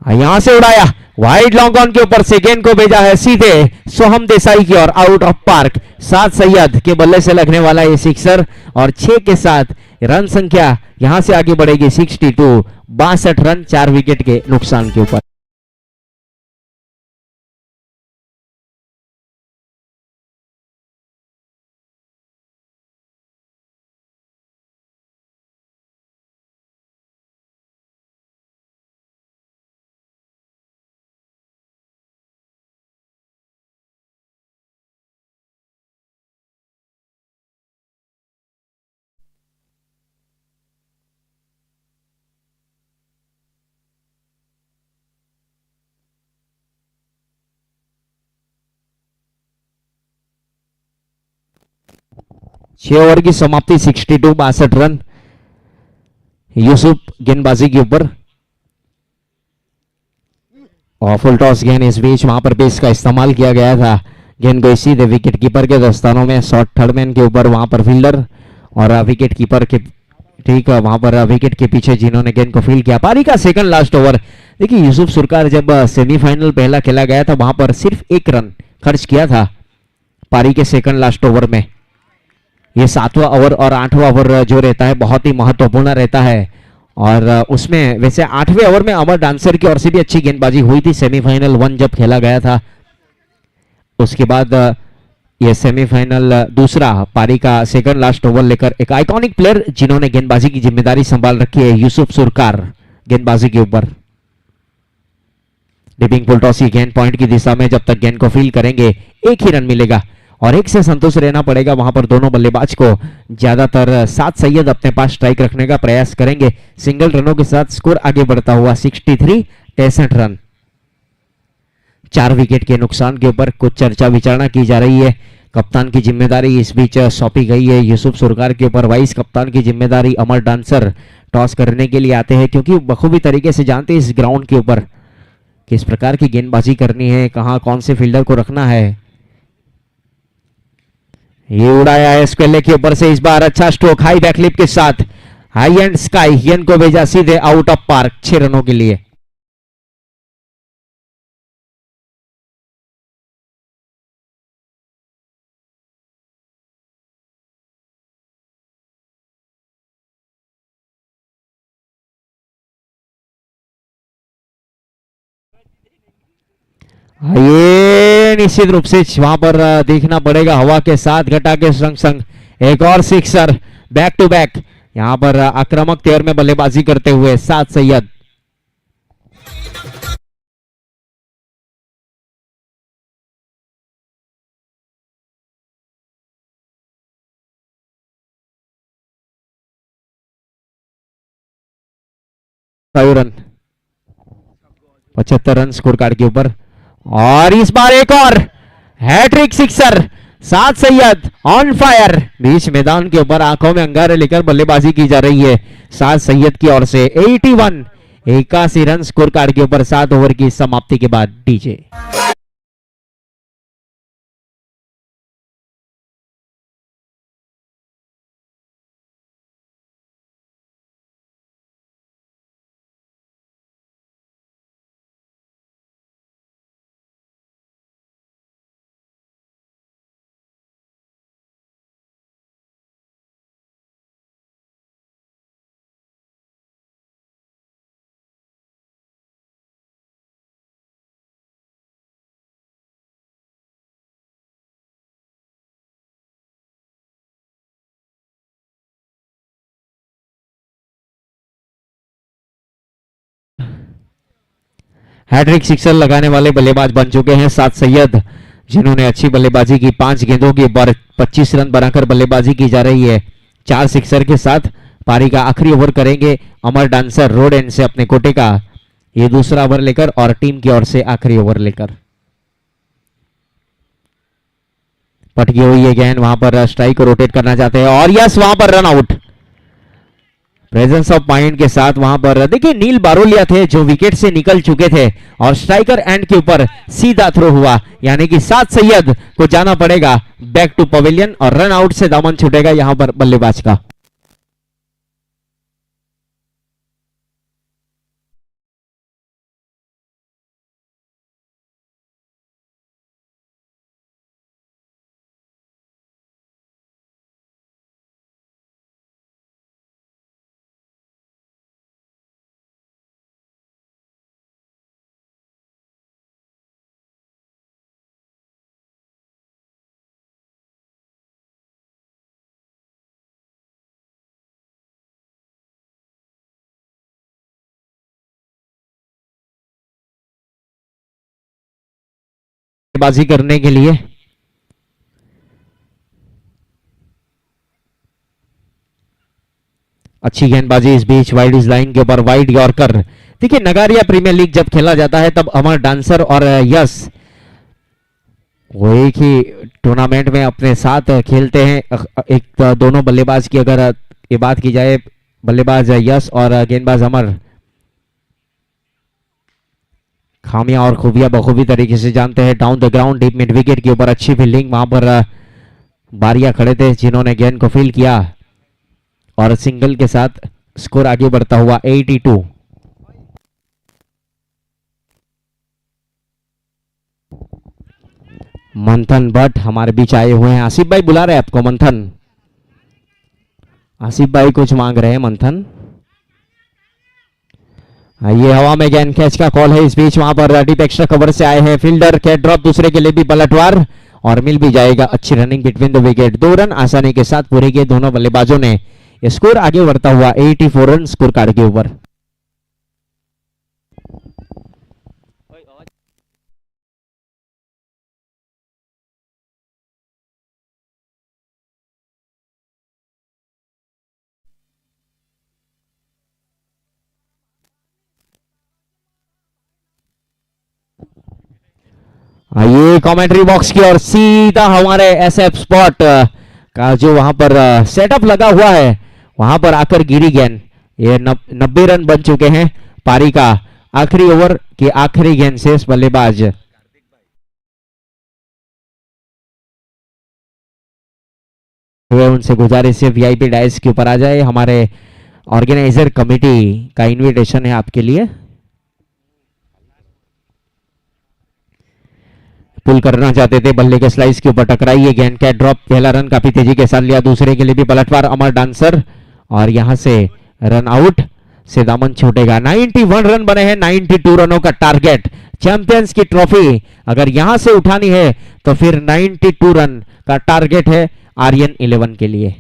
यहां से उड़ाया, वाइड लॉन्ग ऑन के ऊपर से गेंद को भेजा है सीधे सोहम देसाई की ओर, आउट ऑफ पार्क। साद सैयद के बल्ले से लगने वाला ये सिक्सर, और 6 के साथ रन संख्या यहां से आगे बढ़ेगी 62, 62 रन 4 विकेट के नुकसान के ऊपर। छह ओवर की समाप्ति, 62, 62 रन। यूसुफ गेंदबाजी के ऊपर, और फुल टॉस गेंद इस बीच वहां पर पेस का इस्तेमाल किया गया था, गेंद को सीधे विकेट कीपर के दस्तानों में, शॉर्ट थर्ड मैन के ऊपर वहां पर फील्डर, और विकेट कीपर के ठीक है वहां पर विकेट के पीछे जिन्होंने गेंद को फील्ड किया। पारी का सेकंड लास्ट ओवर। देखिए यूसुफ सुरकार जब सेमीफाइनल पहला खेला गया था वहां पर सिर्फ 1 रन खर्च किया था पारी के सेकंड लास्ट ओवर में। ये 7वां ओवर और 8वां ओवर जो रहता है बहुत ही महत्वपूर्ण रहता है, और उसमें वैसे 8वें ओवर में अमर डांसर की ओर से भी अच्छी गेंदबाजी हुई थी सेमीफाइनल 1 जब खेला गया था। उसके बाद ये सेमीफाइनल दूसरा पारी का सेकंड लास्ट ओवर लेकर एक आइकॉनिक प्लेयर जिन्होंने गेंदबाजी की जिम्मेदारी संभाल रखी है, यूसुफ सुरकार गेंदबाजी के ऊपर। डिपिंग फुल टॉस की गेंद पॉइंट की दिशा में, जब तक गेंद को फील करेंगे 1 ही रन मिलेगा, और 1 से संतुष्ट रहना पड़ेगा वहां पर दोनों बल्लेबाज को। ज्यादातर साद सैयद अपने पास स्ट्राइक रखने का प्रयास करेंगे, सिंगल रनों के साथ स्कोर आगे बढ़ता हुआ 63, 63 रन। 4 विकेट के नुकसान के ऊपर कुछ चर्चा विचारणा की जा रही है। कप्तान की जिम्मेदारी इस बीच सौंपी गई है यूसुफ सुरकार के ऊपर, वाइस कप्तान की जिम्मेदारी अमर डांसर टॉस करने के लिए आते हैं, क्योंकि बखूबी तरीके से जानते हैं इस ग्राउंड के ऊपर किस प्रकार की गेंदबाजी करनी है, कहां कौन से फील्डर को रखना है। ये उड़ाया है स्क्वेले के ऊपर से, इस बार अच्छा स्ट्रोक हाई बैकलिप के साथ, हाई एंड स्काई गेंद को भेजा सीधे आउट ऑफ पार्क 6 रनों के लिए। ये निश्चित रूप से वहां पर देखना पड़ेगा, हवा के साथ घटा के संग संग एक और सिक्सर, बैक टू बैक यहां पर आक्रामक तेवर में बल्लेबाजी करते हुए Saad Syed. 5 run, 75 run score card के ऊपर। और इस बार एक और hattrick sixer, Saad Syed on fire. बीच मैदान के ऊपर आंखों में अंगारे लेकर बल्लेबाजी की जा रही है साद सैयद की ओर से। 81, 81 रन स्कोर कार्ड के ऊपर 7 ओवर की समाप्ति के बाद। डीजे हैट्रिक सिक्सर लगाने वाले बल्लेबाज बन चुके हैं साद सैयद, जिन्होंने अच्छी बल्लेबाजी की। 5 गेंदों के ऊपर 25 रन बनाकर बल्लेबाजी की जा रही है। 4 सिक्सर के साथ पारी का आखिरी ओवर करेंगे अमर डांसर रोड एंड से अपने कोटे का। ये दूसरा ओवर लेकर और टीम की ओर से आखिरी ओवर लेकर। पटकी हुई है गेंद, वहां पर स्ट्राइक को रोटेट करना चाहते हैं और यस वहां पर run out. Presence of mind के साथ वहां पर देखिए नील बारोलिया थे जो विकेट से निकल चुके थे और स्ट्राइकर एंड के ऊपर सीधा थ्रो हुआ, यानी कि साद सैयद को जाना पड़ेगा बैक टू पवेलियन और रन आउट से दामन छूटेगा यहां पर बल्लेबाज का। बाजी करने के लिए अच्छी गेंदबाजी इस बीच वाइड इस लाइन के ऊपर वाइड यॉर्कर। देखिए नगारिया प्रीमियर लीग जब खेला जाता है तब अमर डांसर और यस वो एक ही टूर्नामेंट में अपने साथ खेलते हैं। एक दोनों बल्लेबाज की अगर ये बात की जाए, बल्लेबाज यस और गेंदबाज अमर खामियां और खूबियां बखूबी तरीके से जानते हैं। Down the ground deep mid wicket के ऊपर अच्छी फील्डिंग, वहां पर बारिया खड़े थे जिन्होंने गेंद को फील किया और सिंगल के साथ स्कोर आगे बढ़ता हुआ 82। मंथन भट्ट हमारे बीच आए हुए हैं। आसिफ भाई बुला रहे हैं आपको। मंथन, आसिफ भाई कुछ मांग रहे हैं मंथन। ये हवा में गेंद कैच का कॉल है। इस बीच वहां पर डीप एक्स्ट्रा कवर से आए हैं फील्डर, कैच ड्रॉप दूसरे के लिए भी पलटवार और मिल भी जाएगा। अच्छी running between the wicket, 2 run आसानी के साथ पूरे किए दोनों बल्लेबाजों ने। स्कोर आगे बढ़ता हुआ 84 रन स्कोर कार्ड के ऊपर। आइए कमेंट्री बॉक्स की और सीधा हमारे एसएफ स्पॉट का जो वहां पर सेटअप लगा हुआ है वहां पर आकर गिरी गेंद। ये 90 रन बन चुके हैं पारी का। आखिरी ओवर की आखिरी गेंद से बल्लेबाज उनसे गुजारिश है वीआईपी डाइस के ऊपर आ जाए। हमारे ऑर्गेनाइजर कमेटी का इनविटेशन है आपके लिए। पुल करना चाहते थे, बल्ले के स्लाइस के ऊपर टकराई ये गेंद, कैट ड्रॉप, पहला रन काफी तेजी के साथ लिया, दूसरे के लिए भी पलटवार अमर डांसर और यहां से रन आउट से दामन छूटेगा। 91 रन बने हैं, 92 रनों का टारगेट। चैंपियंस की ट्रॉफी अगर यहां से उठानी है तो फिर 92 रन का टारगेट है आर्यन 11 के लिए।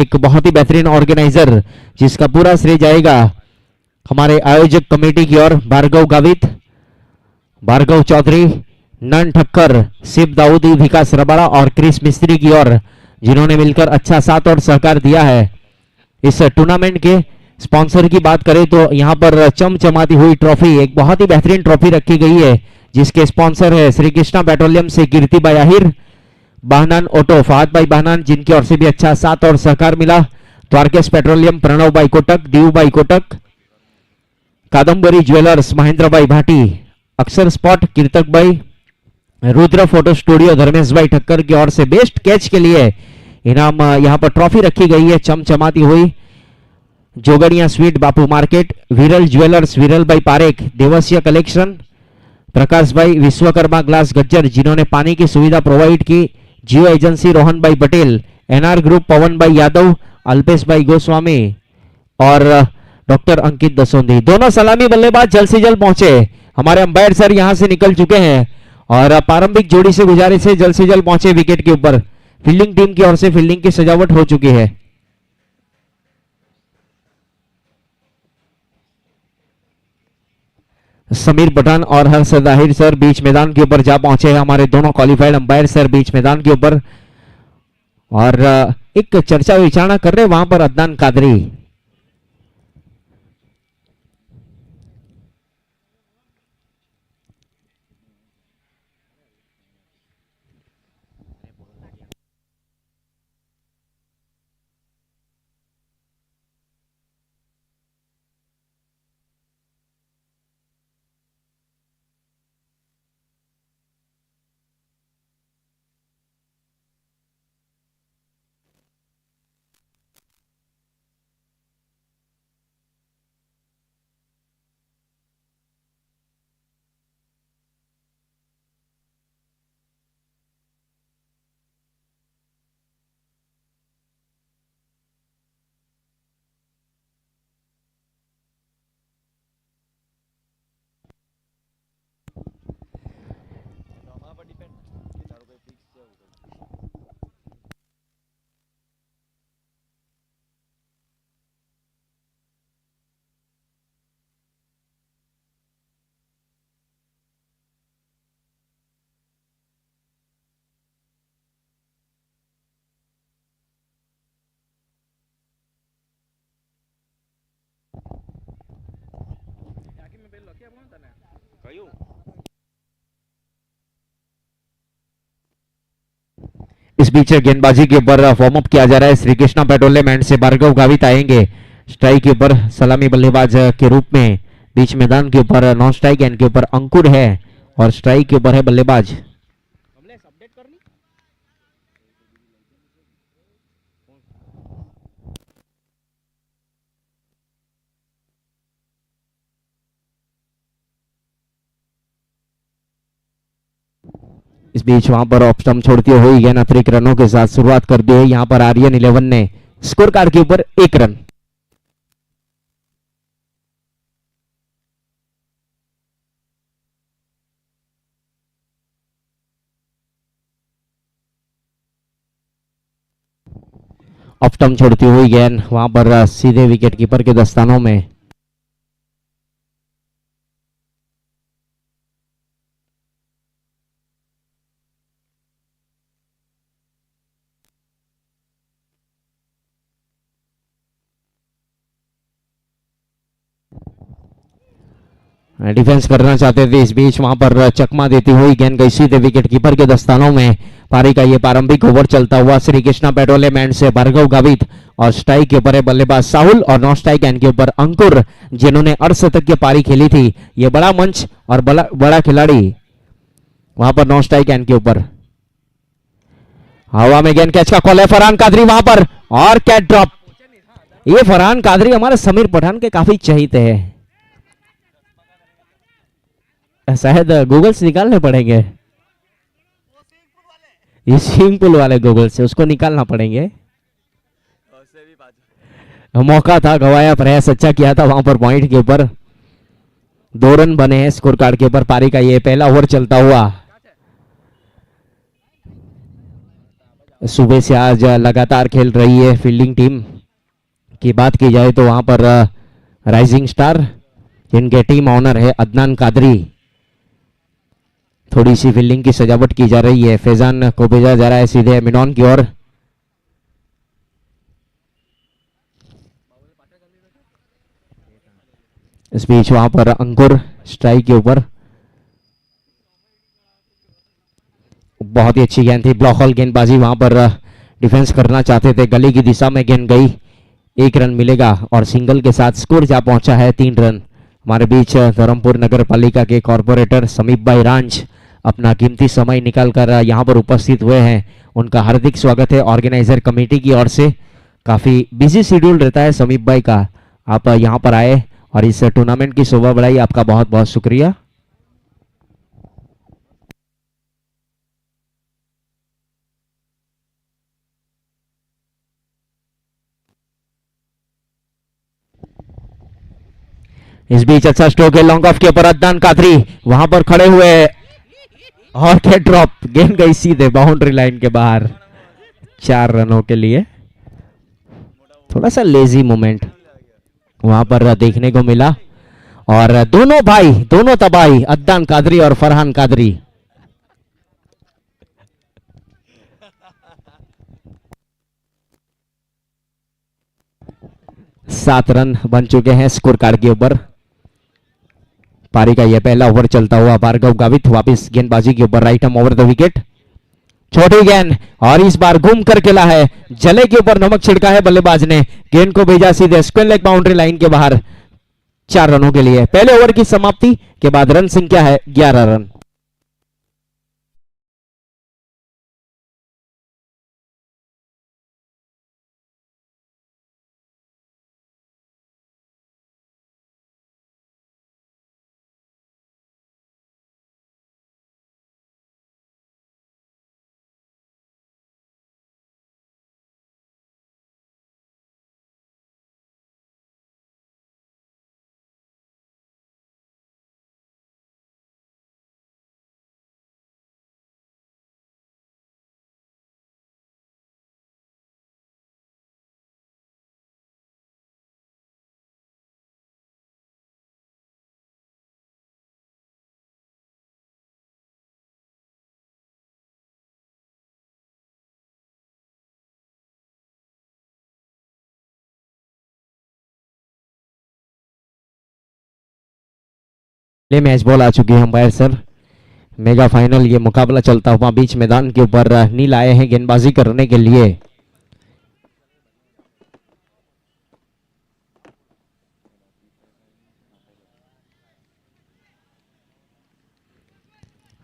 एक बहुत ही बेहतरीन ऑर्गेनाइजर, जिसका पूरा श्रेय जाएगा हमारे आयोजक कमेटी की ओर भार्गव गावित, भार्गव चौधरी, नन ठक्कर, शिव दाऊदी, विकास रबाड़ा और क्रिस मिस्त्री की ओर, जिन्होंने मिलकर अच्छा साथ और सहकार दिया है। इस टूर्नामेंट के स्पॉन्सर की बात करें तो यहाँ पर चमचमाती हुई ट्रॉफी, एक बहुत ही बेहतरीन ट्रॉफी रखी गई है, जिसके स्पॉन्सर है श्री कृष्णा पेट्रोलियम से कीर्तिबाई आहिर, बाहनान ऑटो फहद भाई बाहनान, जिनकी ओर से भी अच्छा साथ और सहकार मिला, द्वारकेश पेट्रोलियम प्रणव भाई कोटक, दीव भाई कोटक, कादम्बरी ज्वेलर्स महेंद्र भाई भाटी, अक्षर स्पॉट कीर्तक भाई, रुद्र फोटो स्टूडियो धर्मेश भाई ठक्कर की ओर से बेस्ट कैच के लिए इनाम यहाँ पर ट्रॉफी रखी गई है चमचमाती हुई। जोगड़िया स्वीट बापू मार्केट, विरल ज्वेलर्स विरल भाई पारेख, देवसिया कलेक्शन, प्रकाश भाई विश्वकर्मा ग्लास गज्जर, जिन्होंने पानी की सुविधा प्रोवाइड की, जियो एजेंसी रोहन भाई पटेल, एनआर ग्रुप पवन भाई यादव, अल्पेश भाई गोस्वामी और डॉक्टर अंकित दसोंदी। दोनों सलामी बल्लेबाज जल्द से जल्द पहुंचे। हमारे अंपायर सर यहां से निकल चुके हैं और प्रारंभिक जोड़ी से गुजारिश है जल्द से जल्द पहुंचे विकेट के ऊपर। फील्डिंग टीम की ओर से फील्डिंग की सजावट हो चुकी है। समीर पठान और हर्ष दाहिर सर बीच मैदान के ऊपर जा पहुंचे हैं। हमारे दोनों क्वालिफाइड अंपायर सर बीच मैदान के ऊपर और एक चर्चा विचारणा कर रहे हैं वहां पर अदनान कादरी। इस बीच गेंदबाजी के ऊपर वार्म अप किया जा रहा है। श्री कृष्णा पेट्रोलियम एंड से भार्गव गावित आएंगे स्ट्राइक के ऊपर सलामी बल्लेबाज के रूप में। बीच मैदान के ऊपर नॉन स्ट्राइक एंड के ऊपर अंकुर है और स्ट्राइक के ऊपर है बल्लेबाज। इस बीच वहां पर ऑफ स्टंप छोड़ती हुई गेंद अतिरिक्त रनों के साथ शुरुआत कर दी है। यहां पर आर्यन 11 ने स्कोर कार्ड के ऊपर 1 रन। ऑफ स्टंप छोड़ती हुई गेंद वहां पर सीधे विकेट कीपर के दस्तानों में। डिफेंस करना चाहते थे, इस बीच वहां पर चकमा देती हुई गेंद गई सीधे विकेट कीपर के दस्तानों में। पारी का ये प्रारंभिक ओवर चलता हुआ श्री कृष्णा पेट्रोलियम एंड से भार्गव गावित और स्ट्राइक के ऊपर है बल्लेबाज साहुल और नॉन स्ट्राइक एंड के ऊपर अंकुर, जिन्होंने अर्धशतक की पारी खेली थी। ये बड़ा मंच और बड़ा खिलाड़ी वहां पर नॉन स्ट्राइक एंड के ऊपर। हवा में गेंद कैच का कॉल है, फरहान कादरी वहां पर और कैच ड्रॉप। ये फरहान कादरी हमारे समीर पठान के काफी चहीते हैं, शायद गूगल से निकालने पड़ेंगे। ये स्विमिंग पूल वाले गूगल से उसको निकालना पड़ेंगे। मौका था, गवाया, प्रयास अच्छा किया था वहां पर पॉइंट के ऊपर। 2 रन बने हैं स्कोर कार्ड के ऊपर। पारी का ये पहला ओवर चलता हुआ सुबह से आज लगातार खेल रही है फील्डिंग टीम की बात की जाए तो वहां पर राइजिंग स्टार जिनके टीम ऑनर है अदनान कादरी, थोड़ी सी फील्डिंग की सजावट की जा रही है। फैजान को भेजा जा रहा है सीधे मिनॉन की ओर। इस बीच वहां पर अंकुर स्ट्राइक के ऊपर, बहुत ही अच्छी गेंद थी, ब्लॉक हॉल गेंदबाजी, वहां पर डिफेंस करना चाहते थे, गली की दिशा में गेंद गई, 1 रन मिलेगा और सिंगल के साथ स्कोर जा पहुंचा है 3 रन। हमारे बीच धर्मपुर नगर पालिका के कॉर्पोरेटर समीप भाई रांझ अपना कीमती समय निकालकर यहां पर उपस्थित हुए हैं, उनका हार्दिक स्वागत है ऑर्गेनाइजर कमेटी की ओर से। काफी बिजी शेड्यूल रहता है समीप भाई का, आप यहां पर आए और इस टूर्नामेंट की शोभा बढ़ाई, आपका बहुत बहुत शुक्रिया। इस बीच अच्छा स्ट्रोक है लॉन्ग ऑफ के ऊपर, अदनान कादरी वहां पर खड़े हुए और क्या ड्रॉप, गेंद गई सीधे बाउंड्री लाइन के बाहर, 4 रनों के लिए। थोड़ा सा लेजी मोमेंट वहां पर देखने को मिला और दोनों भाई, दोनों तबाही, अदनान कादरी और फरहान कादरी। 7 रन बन चुके हैं स्कोर कार्ड के ऊपर। पारी का यह पहला ओवर चलता हुआ भार्गव गावित वापस गेंदबाजी के ऊपर, right arm over the wicket, छोटी गेंद और इस बार घूम कर खेला है, जले के ऊपर नमक छिड़का है बल्लेबाज ने, गेंद को भेजा सीधे स्क्वायर लेग बाउंड्री लाइन के बाहर, 4 रनों के लिए। पहले ओवर की समाप्ति के बाद रन संख्या है 11 रन। मैच बॉल आ चुकी है अंपायर सर। मेगा फाइनल ये मुकाबला चलता हुआ बीच मैदान के ऊपर नील आए हैं गेंदबाजी करने के लिए।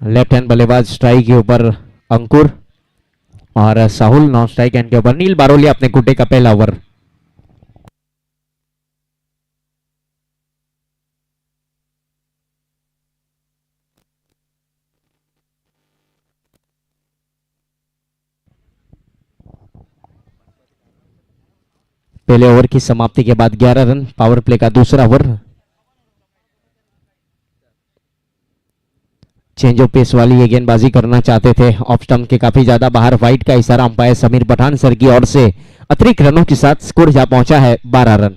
लेफ्ट हैंड बल्लेबाज स्ट्राइक के ऊपर अंकुर और साहुल नॉन स्ट्राइक हैंड के ऊपर नील बारोलिया अपने कुटे का पहला ओवर। पहले ओवर की समाप्ति के बाद 11 रन, पावर प्ले का दूसरा ओवर। चेंज ऑफ पेस वाली ये गेंदबाजी करना चाहते थे, ऑफ स्टंप के काफी ज्यादा बाहर, वाइड का इशारा अंपायर समीर पठान सर की ओर से, अतिरिक्त रनों के साथ स्कोर जा पहुंचा है 12 रन।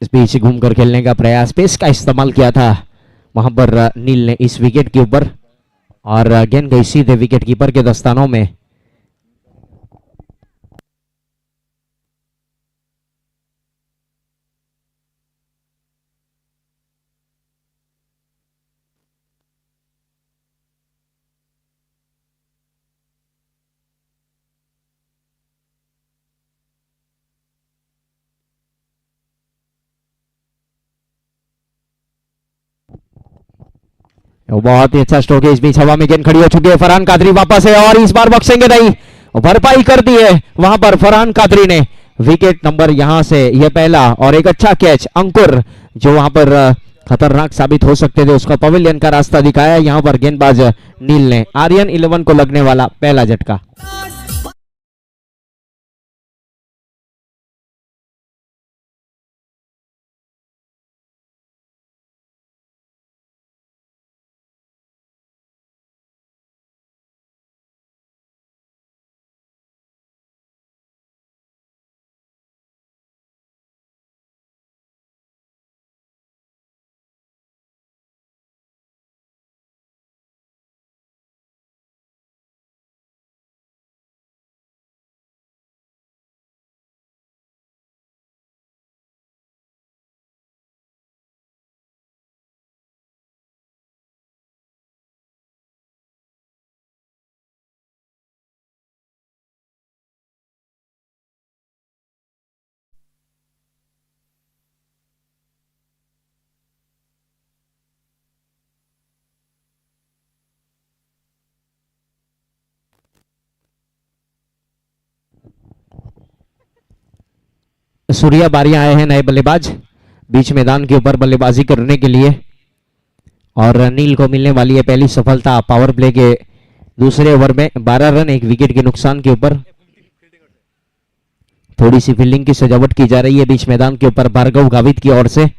इस बीच घूमकर खेलने का प्रयास, पेस का इस्तेमाल किया था वहां पर नील ने इस विकेट के ऊपर और गेंद गई सीधे विकेट कीपर के दस्तानों में। बहुत ही अच्छा स्ट्रोक है, इस बीच हवा में गेंद खड़ी हो चुकी है, फरहान कादरी वापस है और इस बार बख्शेंगे नहीं, भरपाई कर दी है वहां पर फरहान कादरी ने। विकेट नंबर यहां से यह पहला और एक अच्छा कैच अंकुर जो वहां पर खतरनाक साबित हो सकते थे, उसका पवेलियन का रास्ता दिखाया यहां पर गेंदबाज नील ने। आर्यन 11 को लगने वाला पहला झटका। सूर्या बारियां आए हैं नए बल्लेबाज बीच मैदान के ऊपर बल्लेबाजी करने के लिए, और नील को मिलने वाली है पहली सफलता पावर प्ले के दूसरे ओवर में। 12 रन एक विकेट के नुकसान के ऊपर। थोड़ी सी फील्डिंग की सजावट की जा रही है बीच मैदान के ऊपर भार्गव गावित की ओर से।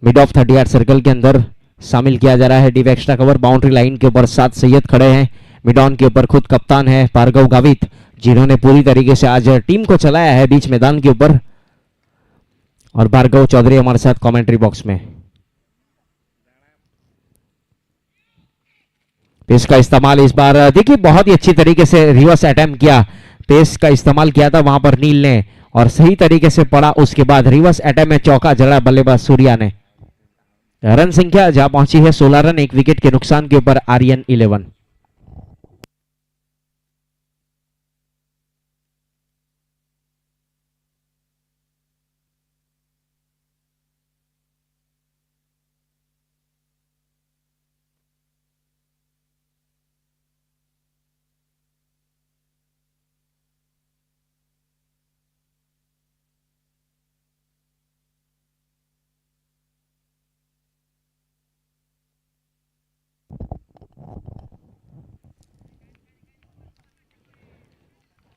मिड ऑफ 30 सर्कल के अंदर शामिल किया जा रहा है deep extra cover. Boundary line के ऊपर 7 सैयद खड़े हैं। मिड ऑन के ऊपर खुद कप्तान है भार्गव गावित, जिन्होंने पूरी तरीके से आज टीम को चलाया है बीच मैदान के ऊपर। और भार्गव चौधरी हमारे साथ कमेंट्री बॉक्स में। पेस का इस्तेमाल इस बार देखिए बहुत ही अच्छी तरीके से रिवर्स अटेम्प्ट किया, पेस का इस्तेमाल किया था वहां पर नील ने, और सही तरीके से पड़ा। उसके बाद रिवर्स अटेम्प्ट में चौका जड़ा बल्लेबाज सूर्या ने। रन संख्या जहां पहुंची है 16 रन एक विकेट के नुकसान के ऊपर आर्यन 11।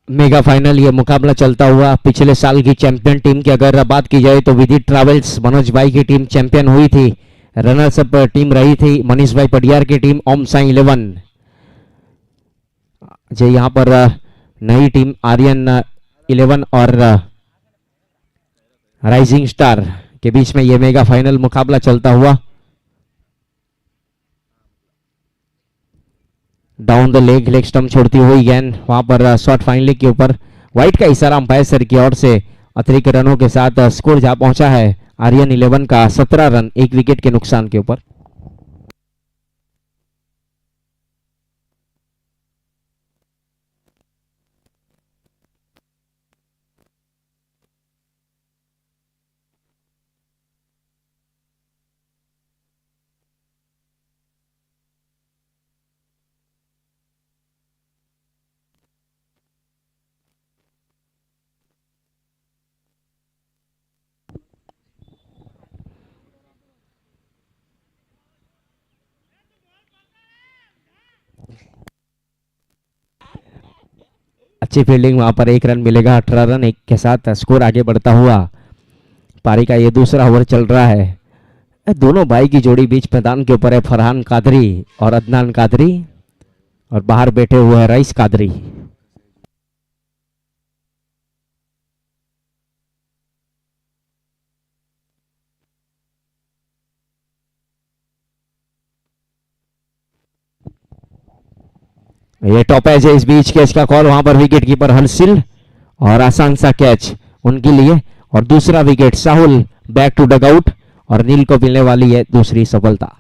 मेगा फाइनल ये मुकाबला चलता हुआ पिछले साल की चैंपियन टीम की अगर बात की जाए तो विदित ट्रैवल्स मनोज भाई की टीम चैंपियन हुई थी। रनर्स अप टीम रही थी मनीष भाई पटियार की टीम ओम साई 11। जो यहाँ पर नई टीम आर्यन 11 और राइजिंग स्टार के बीच में यह मेगा फाइनल मुकाबला चलता हुआ। डाउन द लेग स्टंप छोड़ती हुई गेंद वहां पर शॉट फाइनली के ऊपर। व्हाइट का इशारा अंपायर सर की ओर से अतिरिक्त रनों के साथ स्कोर जहां पहुंचा है आर्यन 11 का 17 रन एक विकेट के नुकसान के ऊपर। अच्छी फील्डिंग वहां पर एक रन मिलेगा 18 रन एक के साथ स्कोर आगे बढ़ता हुआ। पारी का ये दूसरा ओवर चल रहा है। दोनों भाई की जोड़ी बीच मैदान के ऊपर है फरहान कादरी और अदनान कादरी, और बाहर बैठे हुए हैं रईस कादरी। ये टॉप एज है इस बीच कैच का कॉल वहां पर विकेट कीपर हंसिल, और आसान सा कैच उनके लिए। और दूसरा wicket Sahul back to dugout, और नील को मिलने वाली है दूसरी सफलता।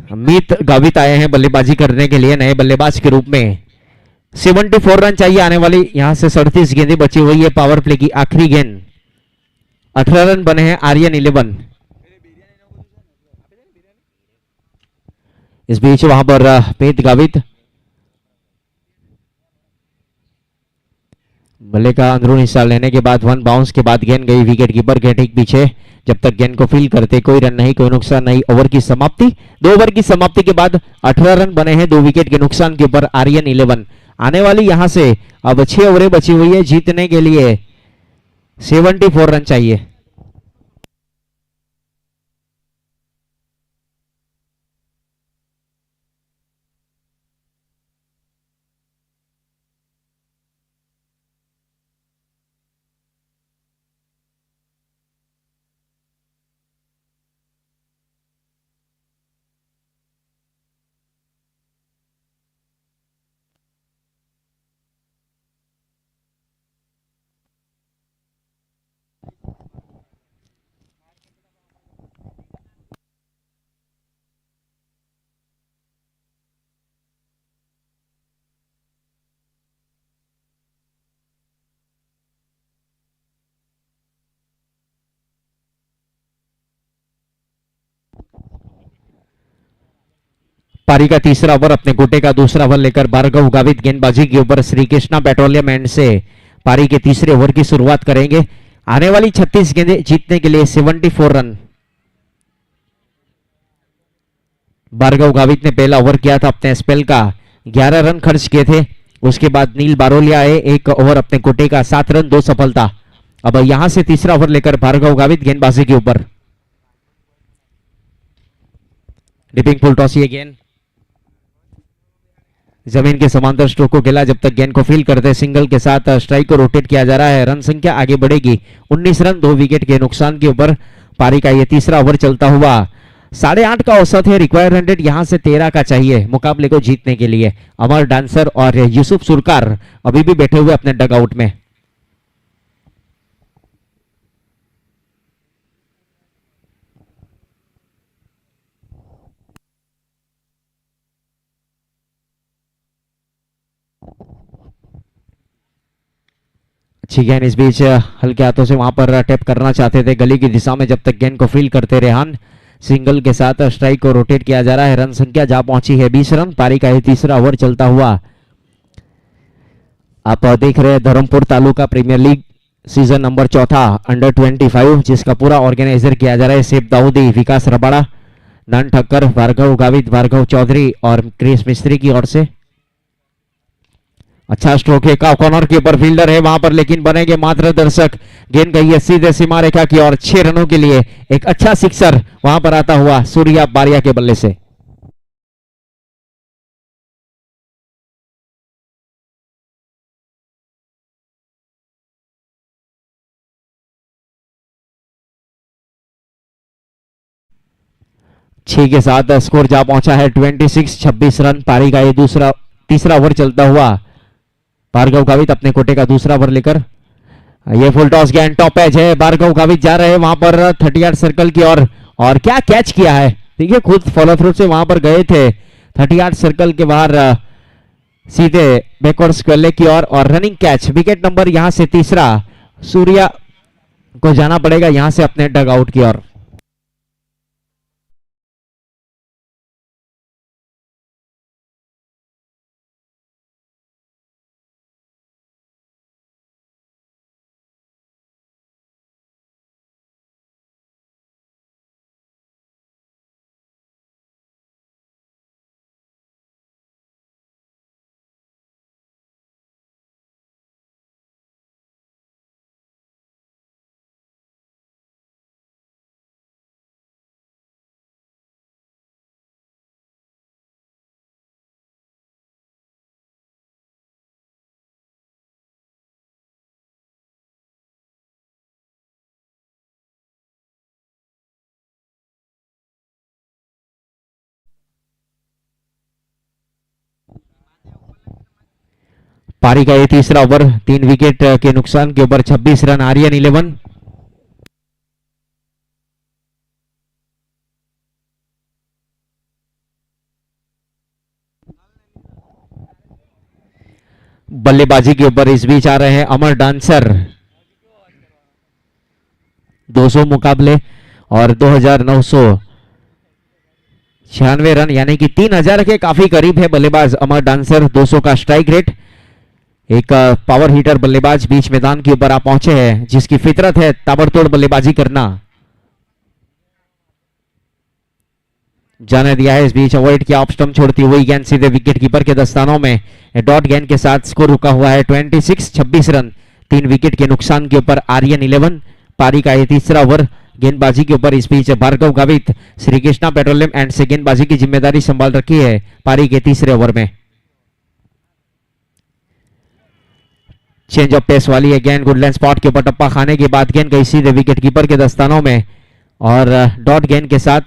मीत गावित आए हैं बल्लेबाजी करने के लिए नए बल्लेबाज के रूप में। 74 रन चाहिए आने वाली, यहां से 37 गेंदें बची हुई है पावर प्ले की आखिरी गेंद। 18 रन बने हैं आर्यन 11। इस बीच वहां पर मीत गावित बल्ले का अंदरूनी हिस्सा लेने के बाद वन बाउंस के बाद गेंद गई विकेट कीपर के ठीक पीछे। जब तक गेंद को फील करते कोई रन नहीं, कोई नुकसान नहीं। ओवर की समाप्ति, 2 ओवर की समाप्ति के बाद 18 रन बने हैं 2 विकेट के नुकसान के ऊपर आर्यन 11। आने वाली यहां से अब 6 ओवरें बची हुई है, जीतने के लिए 74 रन चाहिए। पारी का तीसरा ओवर अपने गोटे का दूसरा ओवर लेकर भार्गव गावित गेंदबाजी के ऊपर श्री कृष्णा पेट्रोलियम एंड से पारी के तीसरे ओवर की शुरुआत करेंगे। आने वाली 36 गेंदें जीतने के लिए 74 रन। भार्गव गावित ने पहला ओवर किया था अपने स्पेल का, 11 रन खर्च किए थे। उसके बाद नील बारोलिया आए, एक ओवर अपने गोटे का 7 रन 2 सफलता। अब यहां से तीसरा ओवर लेकर भार्गव गावित गेंदबाजी के ऊपर। डिपिंग फुल टॉस, ये गेंद जमीन के समांतर स्ट्रोक को खेला। जब तक गेंद को फील करते सिंगल के साथ स्ट्राइक को रोटेट किया जा रहा है। रन संख्या आगे बढ़ेगी 19 रन 2 विकेट के नुकसान के ऊपर। पारी का यह तीसरा ओवर चलता हुआ 8.5 का औसत है। रिक्वायर्ड 100 यहां से 13 का चाहिए मुकाबले को जीतने के लिए। अमर डांसर और यूसुफ सुरकार अभी भी बैठे हुए अपने डगआउट में। अच्छी गेंद इस बीच हल्के हाथों से वहां पर टैप करना चाहते थे गली की दिशा में। जब तक गेंद को फील करते रेहान, सिंगल के साथ स्ट्राइक को रोटेट किया जा रहा है। रन संख्या जा पहुंची है 20 रन। पारी का ये तीसरा ओवर चलता हुआ। आप देख रहे हैं Dharampur taluka premier league season number 4 under 25, जिसका पूरा ऑर्गेनाइजर किया जा रहा है सेफ दाऊदी, विकास रबाड़ा, नन ठक्कर, भार्गव गावित, भार्गव चौधरी और क्रिस मिस्त्री की ओर से। अच्छा स्ट्रोक है, का कॉर्नर के ऊपर फील्डर है वहां पर, लेकिन बनेंगे मात्र दर्शक। गेंद गई है सीधे सीमा रेखा की ओर। 6 रनों के लिए एक अच्छा सिक्सर वहां पर आता हुआ सूर्या बारिया के बल्ले से। छह के साथ स्कोर जा पहुंचा है 26 रन। पारी का ये तीसरा ओवर चलता हुआ। भार्गव गावित अपने कोटे का दूसरा ओवर लेकर। ये फुल टॉस गेंद टॉप एज है। भार्गव गावित जा रहे हैं वहां पर 38 सर्कल की ओर और क्या कैच किया है। देखिए खुद फॉलो थ्रू से वहां पर गए थे 38 सर्कल के बाहर सीधे बैकवर्ड स्क्वायर लेग की ओर और रनिंग कैच। विकेट नंबर यहां से तीसरा। सूर्या को जाना पड़ेगा यहां से अपने डग आउट की ओर। पारी का ये तीसरा ओवर 3 विकेट के नुकसान के ऊपर 26 रन। आर्यन 11। बल्लेबाजी के ऊपर इस बीच आ रहे हैं अमर डांसर। 200 मुकाबले और 2996 रन, यानी कि 3000 के काफी करीब है बल्लेबाज अमर डांसर। 200 का स्ट्राइक रेट। एक पावर हिटर बल्लेबाज बीच मैदान के ऊपर आप पहुंचे हैं, जिसकी फितरत है ताबड़तोड़ बल्लेबाजी करना। जाने दिया है इस बीच, अवॉइड किया ऑफ स्टंप छोड़ती हुई गेंद सीधे विकेट कीपर के दस्तानों में। डॉट गेंद के साथ स्कोर रुका हुआ है 26 रन, 3 विकेट के नुकसान के ऊपर आर्यन 11। पारी का ये तीसरा ओवर गेंदबाजी के ऊपर इस बीच भार्गव गावित श्री कृष्णा पेट्रोलियम एंड से गेंदबाजी की जिम्मेदारी संभाल रखी है पारी के तीसरे ओवर में। चेंज ऑफ पेस वाली है गेंद, गुडलैंड स्पॉट के ऊपर टप्पा खाने के बाद गेंद गई सीधे विकेट कीपर के दस्तानों में और डॉट गेंद के साथ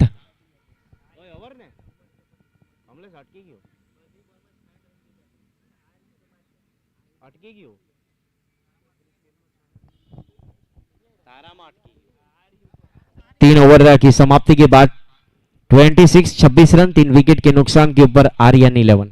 तीन ओवर की समाप्ति के बाद 26 रन, 3 विकेट के नुकसान के ऊपर आर्यन 11।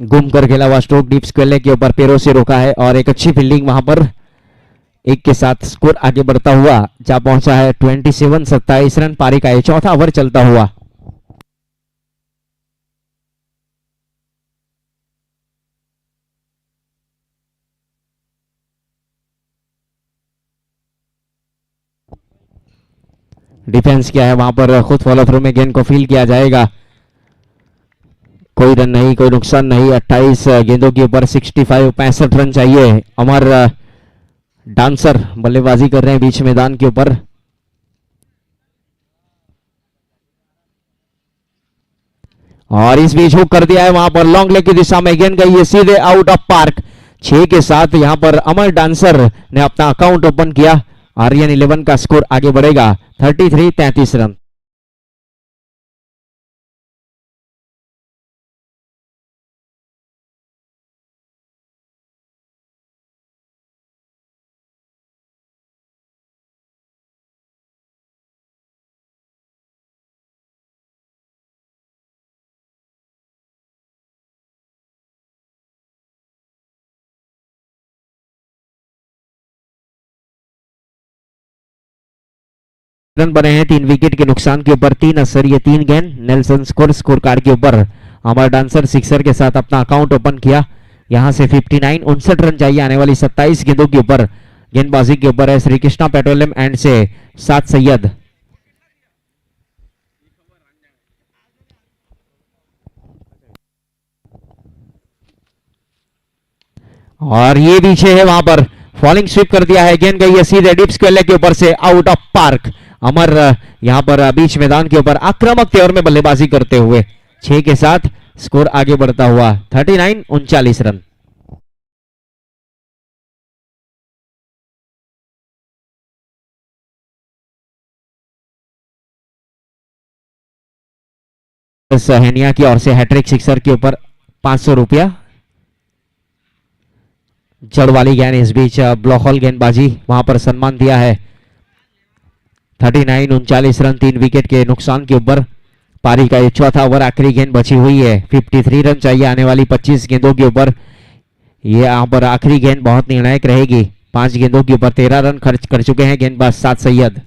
घूम कर खेला हुआ स्ट्रोक डीप स्क्वेले के ऊपर पैरों से रोका है और एक अच्छी फील्डिंग वहां पर। एक के साथ स्कोर आगे बढ़ता हुआ जा पहुंचा है 27 रन। पारी का ये चौथा ओवर चलता हुआ। डिफेंस किया है वहां पर, खुद फॉलो थ्रू में गेंद को फील किया जाएगा। कोई रन नहीं, कोई नुकसान नहीं। 28 गेंदों के ऊपर 65 रन चाहिए। अमर डांसर बल्लेबाजी कर रहे हैं बीच मैदान के ऊपर। और इस बीच हुक कर दिया है वहां पर, लॉन्ग लेग की दिशा में गेंद गई है सीधे आउट ऑफ पार्क। 6 के साथ यहां पर अमर डांसर ने अपना अकाउंट ओपन किया। आर्यन 11 का स्कोर आगे बढ़ेगा 33 रन। रन बने हैं 3 विकेट के नुकसान के ऊपर। 3 असर, ये 3 गेंद नेल्सन स्कोर कार्ड के ऊपर। अमर डांसर सिक्सर के साथ अपना अकाउंट ओपन किया। यहां से 59 रन चाहिए आने वाली 27 गेंदों के ऊपर। गेंदबाजी के ऊपर है श्री कृष्णा पेट्रोलियम एंड से सात सैयद। और ये पीछे है वहां पर, फॉलिंग स्वीप कर दिया है। गेंद गई है सीधे डीप स्क्वेयर के ऊपर से आउट ऑफ पार्क। अमर यहां पर बीच मैदान के ऊपर आक्रामक तेवर में बल्लेबाजी करते हुए 6 के साथ स्कोर आगे बढ़ता हुआ 39 रन। सहनिया की ओर से हैट्रिक सिक्सर के ऊपर 500 रुपया। जड़ वाली गेंद इस बीच ब्लॉक हॉल गेंदबाजी, वहां पर सम्मान दिया है। 39 रन, 3 विकेट के नुकसान के ऊपर। पारी का ये चौथा ओवर, आखिरी गेंद बची हुई है। 53 रन चाहिए आने वाली 25 गेंदों के ऊपर। ये यहाँ पर आखिरी गेंद बहुत निर्णायक रहेगी। 5 गेंदों के ऊपर 13 रन खर्च कर चुके हैं गेंदबाज सात सैयद।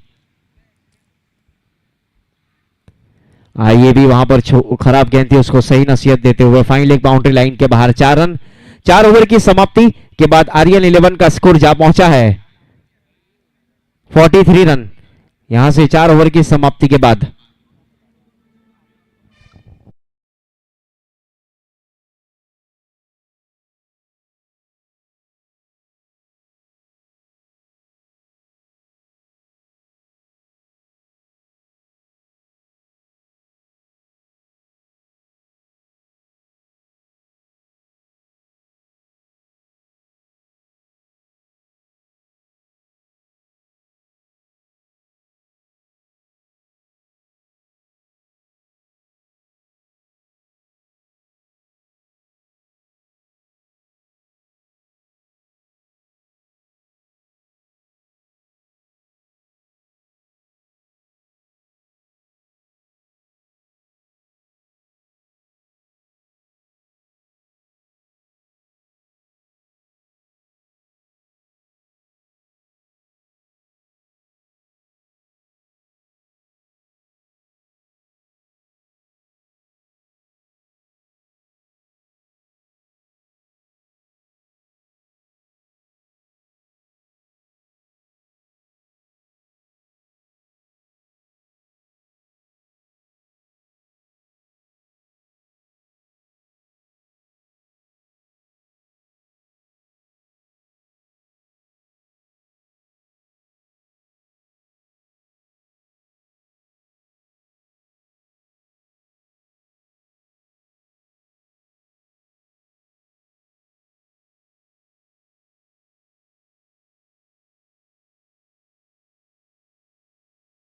ये भी वहां पर खराब गेंद थी, उसको सही नसीहत देते हुए फाइन लेग बाउंड्री लाइन के बाहर 4 रन। 4 ओवर की समाप्ति के बाद आर्यन 11 का स्कोर जा पहुंचा है 43 रन, यहां से 4 ओवर की समाप्ति के बाद।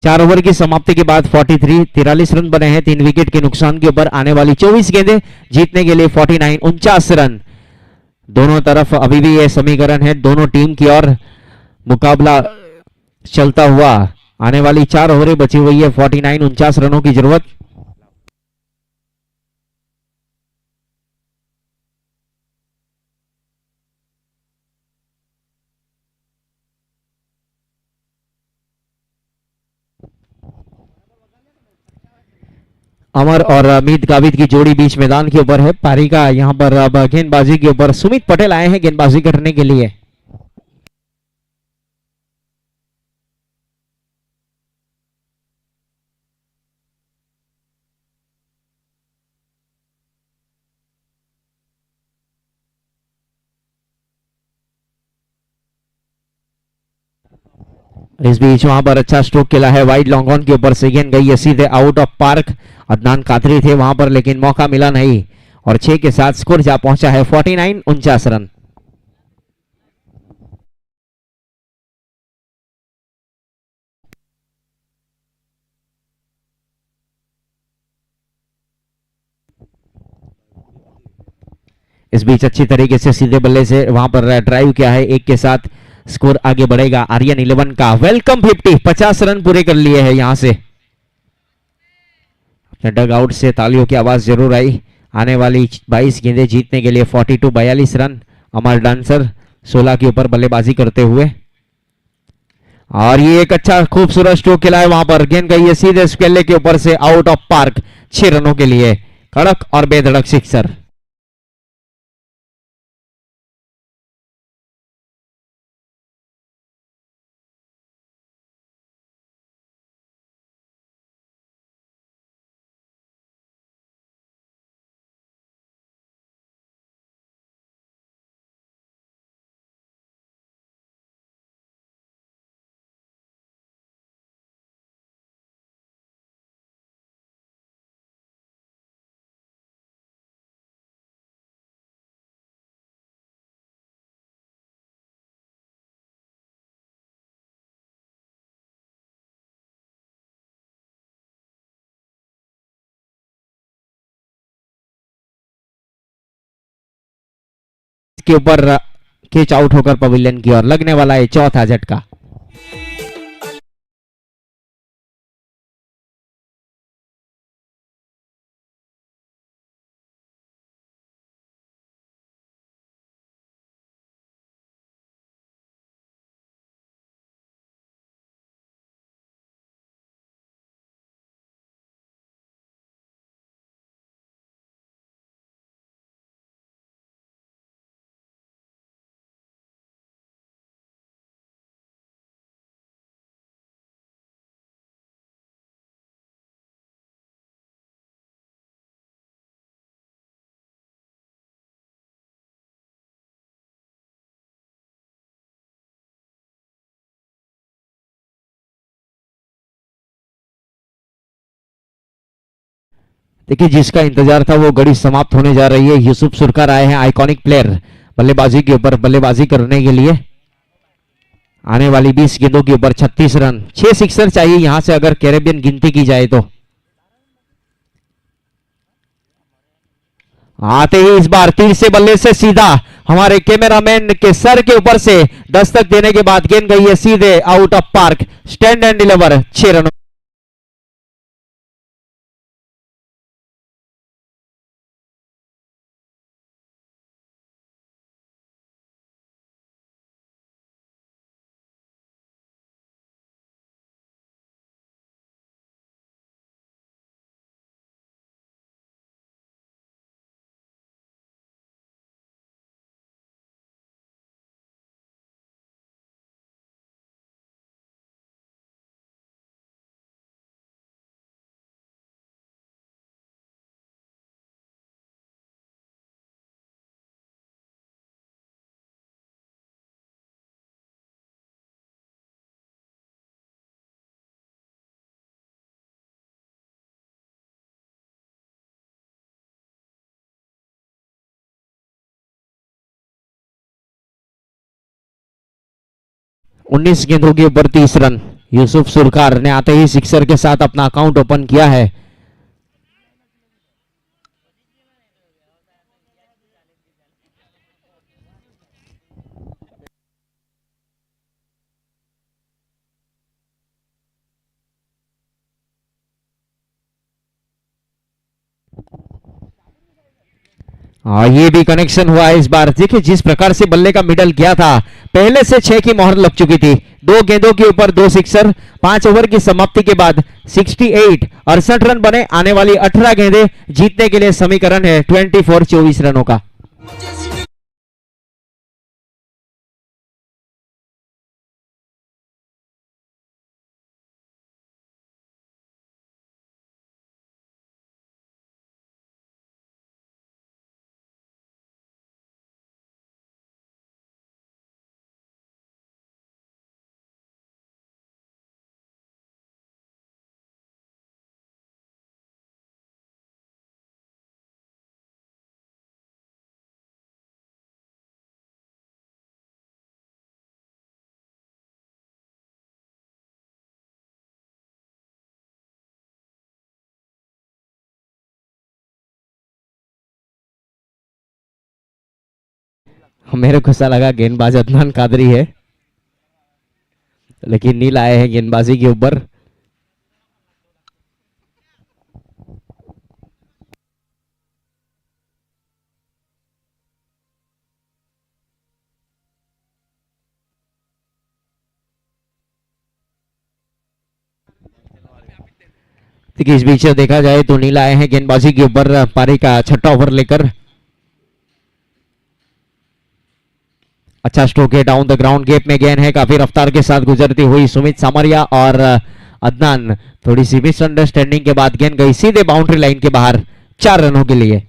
4 ओवर की समाप्ति के बाद 43 रन बने हैं 3 विकेट के नुकसान के ऊपर। आने वाली 24 गेंदें जीतने के लिए 49 रन। दोनों तरफ अभी भी यह समीकरण है, दोनों टीम की और मुकाबला चलता हुआ। आने वाली 4 ओवरें बची हुई है, 49 रनों की जरूरत। अमर और अमित गावित की जोड़ी बीच मैदान के ऊपर है। पारी का यहां पर अब गेंदबाजी के ऊपर सुमित पटेल आए हैं गेंदबाजी करने के लिए। इस बीच वहां पर अच्छा स्ट्रोक खेला है, वाइड लॉन्ग ऑन के ऊपर से गेंद गई है सीधे out of park. Adnan Qadri थे वहां पर लेकिन मौका मिला नहीं और 6 के साथ स्कोर जा पहुंचा है 49 रन। इस बीच अच्छी तरीके से सीधे बल्ले से वहां पर ड्राइव किया है, 1 के साथ स्कोर आगे बढ़ेगा आर्यन 11 का। वेलकम 50 रन पूरे कर लिए हैं यहां से। डग आउट से तालियों की आवाज जरूर आई। आने वाली 22 गेंदें जीतने के लिए 42 रन। अमर डांसर 16 के ऊपर बल्लेबाजी करते हुए और ये एक अच्छा खूबसूरत स्ट्रोक खेला है, वहां पर गेंद गई है सीधे स्केले के ऊपर से आउट ऑफ पार्क। 6 रनों के लिए कड़क और बेधड़क सिक्सर। के ऊपर कैच आउट होकर पवेलियन की ओर लगने वाला है चौथा झटका। देखिए जिसका इंतजार था वो घड़ी समाप्त होने जा रही है। यूसुफ सुरकार आए हैं, आइकॉनिक प्लेयर, बल्लेबाजी के ऊपर बल्लेबाजी करने के लिए। आने वाली 20 गेंदों के ऊपर 36 रन, 6 सिक्सर चाहिए यहां से अगर कैरेबियन गिनती की जाए तो। आते ही इस बार तीर से बल्ले से सीधा हमारे कैमरामैन के सर के ऊपर से दस्तक देने के बाद गेंद गई है सीधे out of park. Stand and deliver 6 रनों। उन्नीस गेंदों के ऊपर 30 रन। यूसुफ सुरकार ने आते ही सिक्सर के साथ अपना अकाउंट ओपन किया है। ये भी कनेक्शन हुआ है इस बार। देखिए जिस प्रकार से बल्ले का मिडल किया था, पहले से 6 की मोहर लग चुकी थी। 2 गेंदों के ऊपर 2 सिक्सर। 5 ओवर की समाप्ति के बाद 68 68 रन बने। आने वाली 18 गेंदें जीतने के लिए समीकरण है 24 रनों का। मेरे को सा लगा गेंदबाज अदनान कादरी है, लेकिन नील आए हैं गेंदबाजी के ऊपर। देखिए इस बीच देखा जाए तो नील आए हैं गेंदबाजी के ऊपर पारी का 6ठा ओवर लेकर। अच्छा स्ट्रोक है डाउन द ग्राउंड। गेप में गेंद है, काफी रफ्तार के साथ गुजरती हुई सुमित सामरिया और अदनान। थोड़ी सी मिसअंडरस्टैंडिंग के बाद गेंद गई सीधे बाउंड्री लाइन के बाहर 4 रनों के लिए।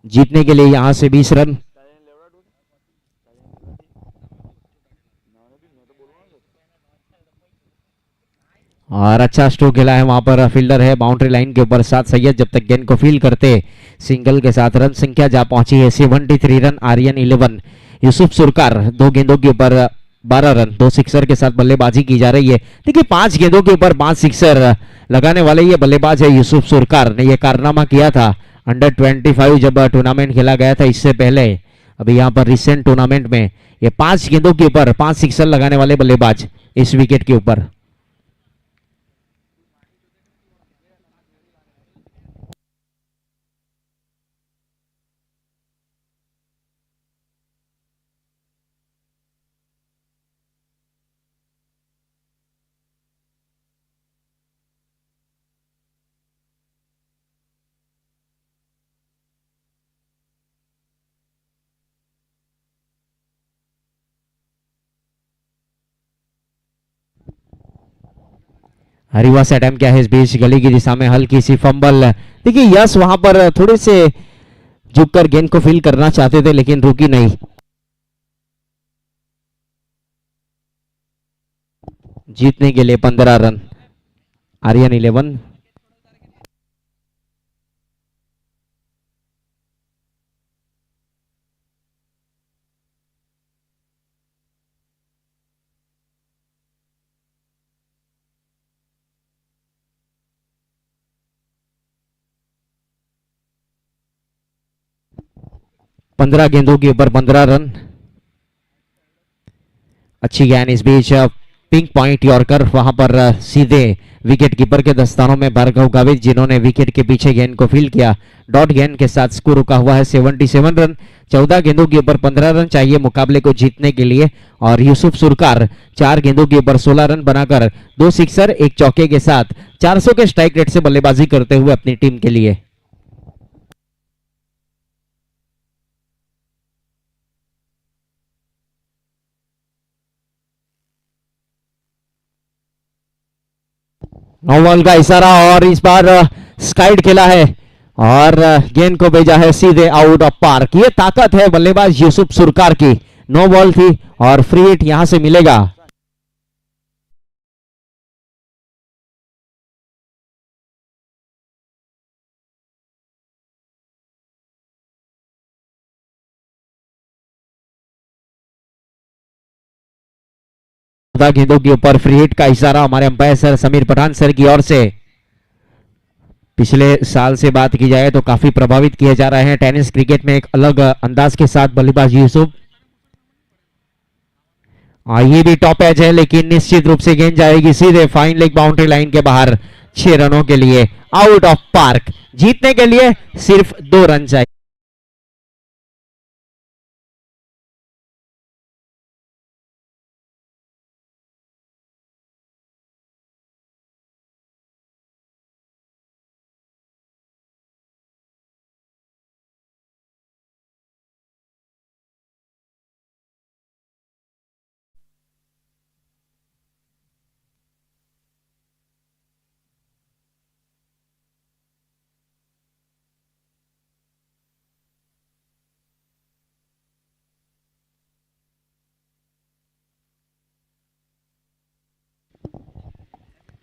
जीतने के लिए यहां से 20 रन। और अच्छा स्ट्रोक खेला है, वहां पर फील्डर है बाउंड्री लाइन के ऊपर साथ सैयद। जब तक गेंद को फील करते सिंगल के साथ रन संख्या जा पहुंची है 73 रन। आर्यन 11। यूसुफ सुरकार 2 गेंदों के ऊपर 12 रन। 2 सिक्सर के साथ बल्लेबाजी की जा रही है। देखिए 5 गेंदों के ऊपर 5 सिक्सर लगाने वाले ये बल्लेबाज है यूसुफ सुरकार ने। यह कारनामा किया था अंडर 25 जब टूर्नामेंट खेला गया था इससे पहले। अभी यहाँ पर रिसेंट टूर्नामेंट में ये 5 गेंदों के ऊपर 5 सिक्सर लगाने वाले बल्लेबाज इस विकेट के ऊपर। हरीवा से अटैम्प्ट किया है इस बीच गली की दिशा में हल्की सी फंबल। देखिए यस वहां पर थोड़े से झुककर गेंद को फील करना चाहते थे लेकिन रुकी नहीं। जीतने के लिए 15 रन। आर्यन 11। पंद्रह गेंदों के ऊपर 15 रन। अच्छी गेंद इस बीच पिंक पॉइंट यॉर्कर वहां पर सीधे विकेट कीपर के दस्तानों में भार्गव गावित जिन्होंने विकेट के पीछे गेंद को फील किया। डॉट गेंद के साथ स्कोर रुका हुआ है 77 रन। 14 गेंदों के ऊपर 15 रन चाहिए मुकाबले को जीतने के लिए। और यूसुफ सुरकार 4 गेंदों के ऊपर 16 रन बनाकर 2 सिक्सर 1 चौके के साथ 400 के स्ट्राइक रेट से बल्लेबाजी करते हुए अपनी टीम के लिए। नो बॉल का इशारा और इस बार स्काइड खेला है और गेंद को भेजा है सीधे आउट ऑफ पार्क। ये ताकत है बल्लेबाज यूसुफ सुरकार की। नो बॉल थी और फ्री हिट यहां से मिलेगा। गेंदों के ऊपर फ्री हिट का इशारा हमारे umpire sir Samir Pathan sir की ओर से। पिछले साल से बात की जाए तो काफी प्रभावित किए जा रहे हैं टेनिस क्रिकेट में एक अलग अंदाज के साथ बल्लेबाज यूसुफ। ये भी टॉप एज है लेकिन निश्चित रूप से गेंद जाएगी सीधे फाइन लेग बाउंड्री लाइन के बाहर। 6 रनों के लिए आउट ऑफ पार्क। जीतने के लिए सिर्फ 2 रन चाहिए।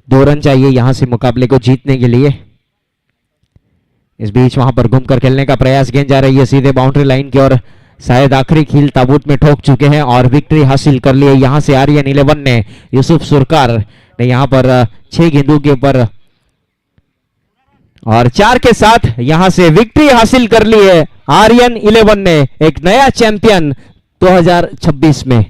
दो रन चाहिए यहां से मुकाबले को जीतने के लिए। इस बीच वहां पर घूमकर खेलने का प्रयास, गेंद जा रही है सीधे बाउंड्री लाइन की ओर। शायद आखिरी खील ताबूत में ठोक चुके हैं और विक्ट्री हासिल कर ली है यहां से आर्यन 11 ने। यूसुफ सुरकार ने यहां पर 6 गेंदों के ऊपर और 4 के साथ यहां से विक्ट्री हासिल कर ली है आर्यन 11 ने। एक नया चैंपियन 2026 में।